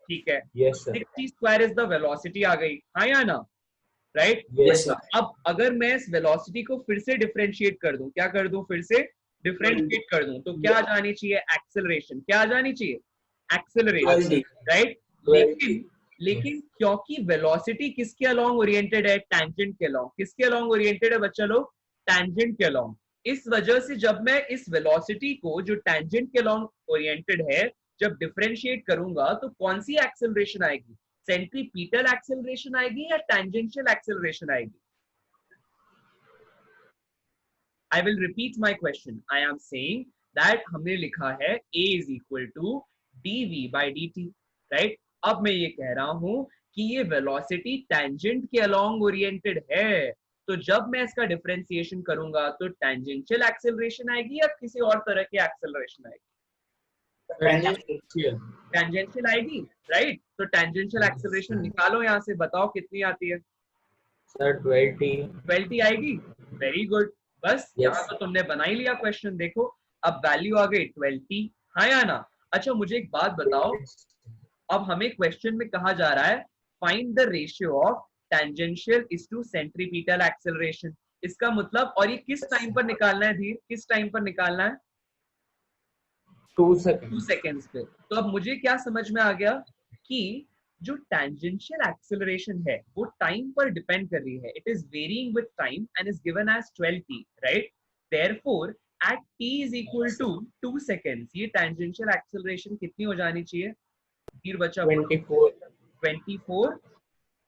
ठीक है। 60 स्क्वायर इज द वेलोसिटी आ गई, हाँ या ना, राइट। अब अगर मैं इस वेलोसिटी को फिर से डिफरेंशिएट कर दूं, क्या कर दूं, फिर से डिफरेंशिएट कर दूं, तो क्या आ जानी चाहिए, एक्सेलरेशन। क्या आ जानी चाहिए, एक्सेलरेशन, राइट। लेकिन क्योंकि वेलोसिटी किसके अलोंग ओरिएंटेड है, टैंजेंट के अलोंग। किसके अलोंग ओरिएंटेड है बच्चा लोग, टैंजेंट के अलोंग। इस वजह से जब मैं इस वेलोसिटी को जो टैंजेंट के अलोंग ओरिएंटेड है जब डिफरेंशिएट करूंगा, तो कौन सी एक्सेलरेशन आएगी, सेंट्रीपिटल एक्सेलरेशन आएगी या टैंजेंशियल एक्सेलरेशन आएगी? I will repeat my question. I am saying that हमने लिखा है a is equal to dv by dt, राइट। अब मैं ये कह रहा हूं कि ये वेलोसिटी टैंजेंट के अलोंग ओरिएंटेड है, तो जब मैं इसका डिफरेंशिएशन करूंगा तो टैंजेंशियल एक्सेलरेशन आएगी या किसी और तरह की एक्सेलरेशन आएगी? Tangential. टेंजेंशियल आएगी, राइट? तो टेंजेंशियल एक्सेलरेशन निकालो यहाँ से, बताओ कितनी आती है? Sir, 12t. 12t आएगी, वेरी गुड। बस Yes. यहाँ तो तुमने बना ही लिया क्वेश्चन, देखो अब वैल्यू आ गई 12t, हाँ या ना? अच्छा मुझे एक बात बताओ, अब हमें क्वेश्चन में कहा जा रहा है find the ratio of tangential is to centripetal acceleration. इसका मतलब, और ये किस टाइम पर निकालना है धीर, किस टाइम पर निकालना है? 2 2 seconds. सेकेंड्स पे। तो अब मुझे क्या समझ में आ गया कि जो टेंजेंशियल एक्सेलरेशन है वो टाइम पर डिपेंड कर रही है, it is varying with time and is given as 12t, right? Therefore at t is equal to 2 seconds, ये टेंजेंशियल एक्सेलरेशन कितनी हो जानी चाहिए? धीर बच्चा 24 24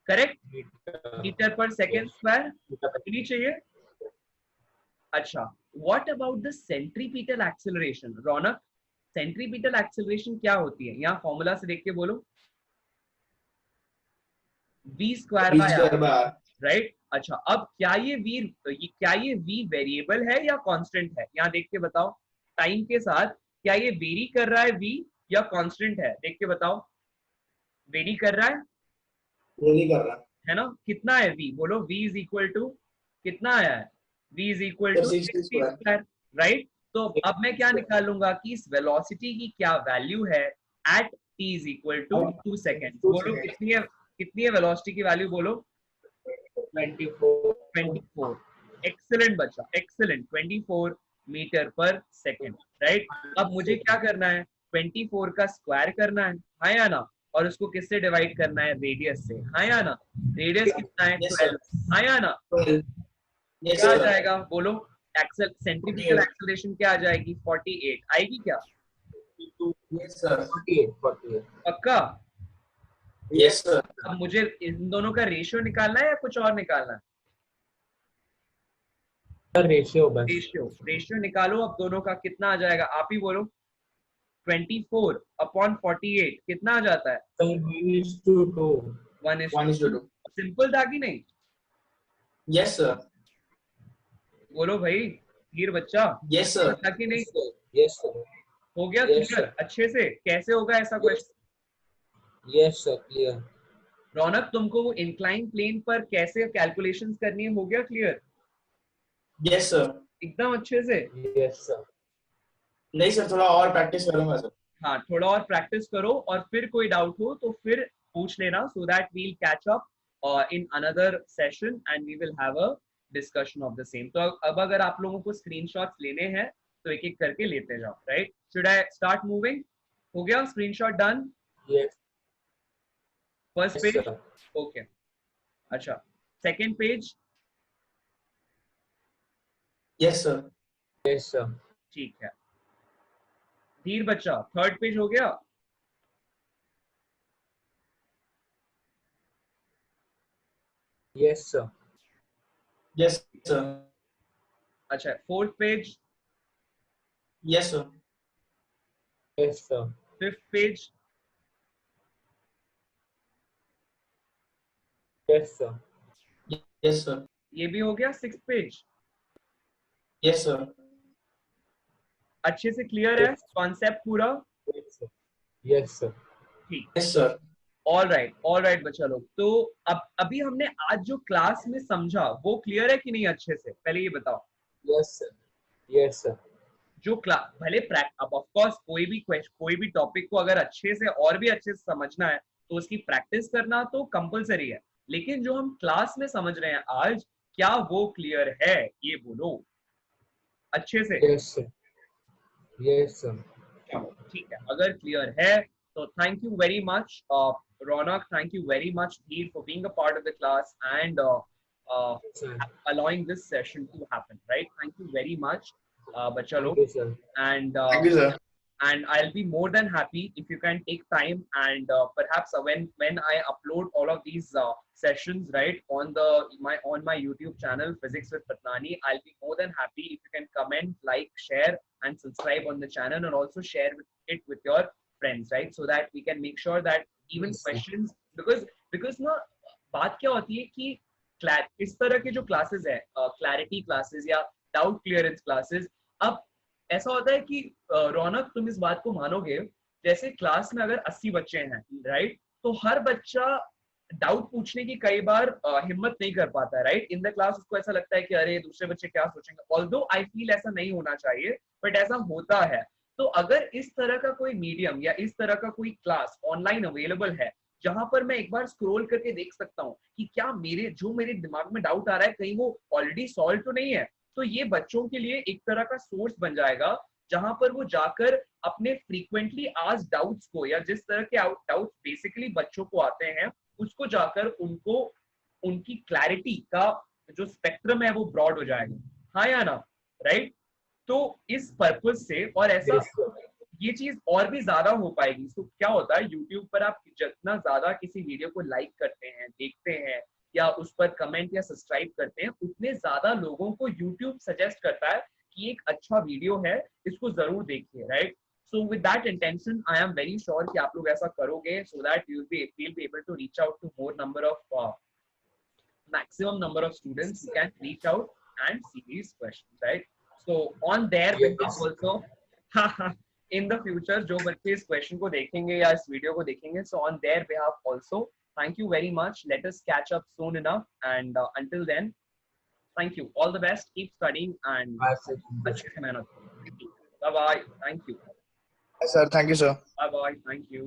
करेक्ट मीटर पर सेकेंड स्क्वायर कितनी चाहिए? अच्छा, what about the centripetal acceleration? Raunak, centripetal acceleration क्या होती है? यहाँ फॉर्मूला से देख के बोलो। v square by r, right? अच्छा, अब क्या ये v वेरिएबल है या कांस्टेंट है? यहाँ देख के बताओ, टाइम के साथ क्या ये वेरी कर रहा है v या कांस्टेंट है? देख के बताओ, वेरी कर रहा है, वेरी कर रहा है ना? कितना है v? बोलो, v इज इक्वल टू कितना आया है? v is equal to 60 square, right? तो अब मैं क्या निकालूंगा कि इस वेलोसिटी की क्या वैल्यू है at t is equal to 2 second. बोलो कितनी है वेलोसिटी की वैल्यू? बोलो 24। एक्सेलेंट बच्चा, एक्सेलेंट, 24 मीटर पर सेकेंड, राइट? अब मुझे क्या करना है? 24 का स्क्वायर करना है, हाँ या ना? और उसको किससे डिवाइड करना है? रेडियस से, हाँ या ना? रेडियस कितना है? 12, हाँ या ना? क्या आ जाएगा? बोलो, सेंट्रीपिटल एक्सेलरेशन क्या आ जाएगी? 48 आएगी क्या? Yes sir 48. पक्का? यस सर अब मुझे इन दोनों का रेशियो निकालना है या कुछ और निकालना है? रेशियो बस. रेशियो निकालो अब दोनों का, कितना आ जाएगा? आप ही बोलो। 24 अपॉन 48 कितना आ जाता है? 1:2. 1:2। सिंपल था कि नहीं? यस सर बोलो भाई, हीर बच्चा, यस सर था कि नहीं? Yes sir. हो गया Yes, क्लियर अच्छे से? कैसे होगा ऐसा क्वेश्चन? Yes sir, clear. रौनक, तुमको वो इंक्लाइन प्लेन पर कैसे कैलकुलेशंस करनी है, हो गया क्लियर यस सर एकदम अच्छे से? Yes sir. नहीं सर थोड़ा और प्रैक्टिस करूंगा सर हाँ, थोड़ा और प्रैक्टिस करो और फिर कोई डाउट हो तो फिर पूछ लेना, so that we'll catch up in another session and we will have a discussion of the same. तो अब अगर आप लोगों को स्क्रीनशॉट्स लेने हैं तो एक एक करके लेते जाओ, right? Should I start moving? हो गया screenshot done? Yes. First Yes page sir. Okay. अच्छा, second page? Yes sir Yes sir. ठीक है धीर बच्चा, थर्ड पेज हो गया? Yes sir. यस सर अच्छा, fourth page? Yes sir Yes sir. Fifth page? Yes sir. Yes sir ये भी हो गया सिक्स्थ पेज? यस सर अच्छे से क्लियर है कॉन्सेप्ट पूरा? Yes sir. Yes sir. ठीक, यस सर ऑल राइट बच्चा लोग। तो अब अभी हमने आज जो क्लास में समझा वो क्लियर है कि नहीं अच्छे से? पहले ये बताओ। Yes sir. Yes sir. जो क्लास भले अब ऑफ कोर्स कोई भी टॉपिक को अगर अच्छे से और भी अच्छे से समझना है तो उसकी प्रैक्टिस करना तो कंपलसरी है, लेकिन जो हम क्लास में समझ रहे हैं आज, क्या वो क्लियर है? ये बोलो अच्छे से। Yes sir. Yes sir. ठीक है, अगर क्लियर है तो thank you very much Ronak, thank you very much Dheer, for being a part of the class and Sir. allowing this session to happen, right? Thank you very much bachcha Thank log. you sir. And thank you sir and I'll be more than happy if you can take time and perhaps when I upload all of these sessions, right, on my YouTube channel Physics with Patnani, I'll be more than happy if you can comment, like, share and subscribe on the channel, and also share it with your friends, right, so that we can make sure that even Yes, sir. questions, because ना बात क्या होती है कि इस तरह के जो क्लासेस है, क्लैरिटी क्लासेस या डाउट क्लियरेंस क्लासेस, अब ऐसा होता है कि रौनक तुम इस बात को मानोगे, जैसे क्लास में अगर 80 बच्चे हैं, राइट, तो हर बच्चा डाउट पूछने की कई बार हिम्मत नहीं कर पाता है, राइट, इन द क्लास उसको ऐसा लगता है कि अरे दूसरे बच्चे क्या सोचेंगे, ऑल्दो आई फील ऐसा नहीं होना चाहिए, बट ऐसा होता है। तो अगर इस तरह का कोई मीडियम या इस तरह का कोई क्लास ऑनलाइन अवेलेबल है जहां पर मैं एक बार स्क्रॉल करके देख सकता हूँ कि क्या मेरे दिमाग में डाउट आ रहा है कहीं वो ऑलरेडी सॉल्व तो नहीं है, तो ये बच्चों के लिए एक तरह का सोर्स बन जाएगा जहां पर वो जाकर अपने फ्रीक्वेंटली आज डाउट्स को, या जिस तरह के डाउट्स बेसिकली बच्चों को आते हैं, उसको जाकर उनको उनकी क्लैरिटी का जो स्पेक्ट्रम है वो ब्रॉड हो जाएगा। हाँ या ना, राइट? तो इस पर्पज से, और ऐसा ये चीज और भी ज्यादा हो पाएगी। तो क्या होता है, यूट्यूब पर आप जितना ज्यादा किसी वीडियो को लाइक करते हैं, देखते हैं, या उस पर कमेंट या सब्सक्राइब करते हैं, उतने ज्यादा लोगों को यूट्यूब सजेस्ट करता है कि एक अच्छा वीडियो है, इसको जरूर देखिए, right? So with that intention I am very sure कि आप लोग ऐसा करोगे, so that you will be able to reach out to more number of maximum number of students who can reach out and see these questions, right? So on their behalf also in the future जो बच्चे इस question को देखेंगे या इस video को देखेंगे, so on their behalf also thank you very much. Let us catch up soon enough, and until then, thank you, all the best, keep studying and अच्छे से मेहनत करो। Bye bye, thank you, Sir, thank you, sir. bye bye, thank you.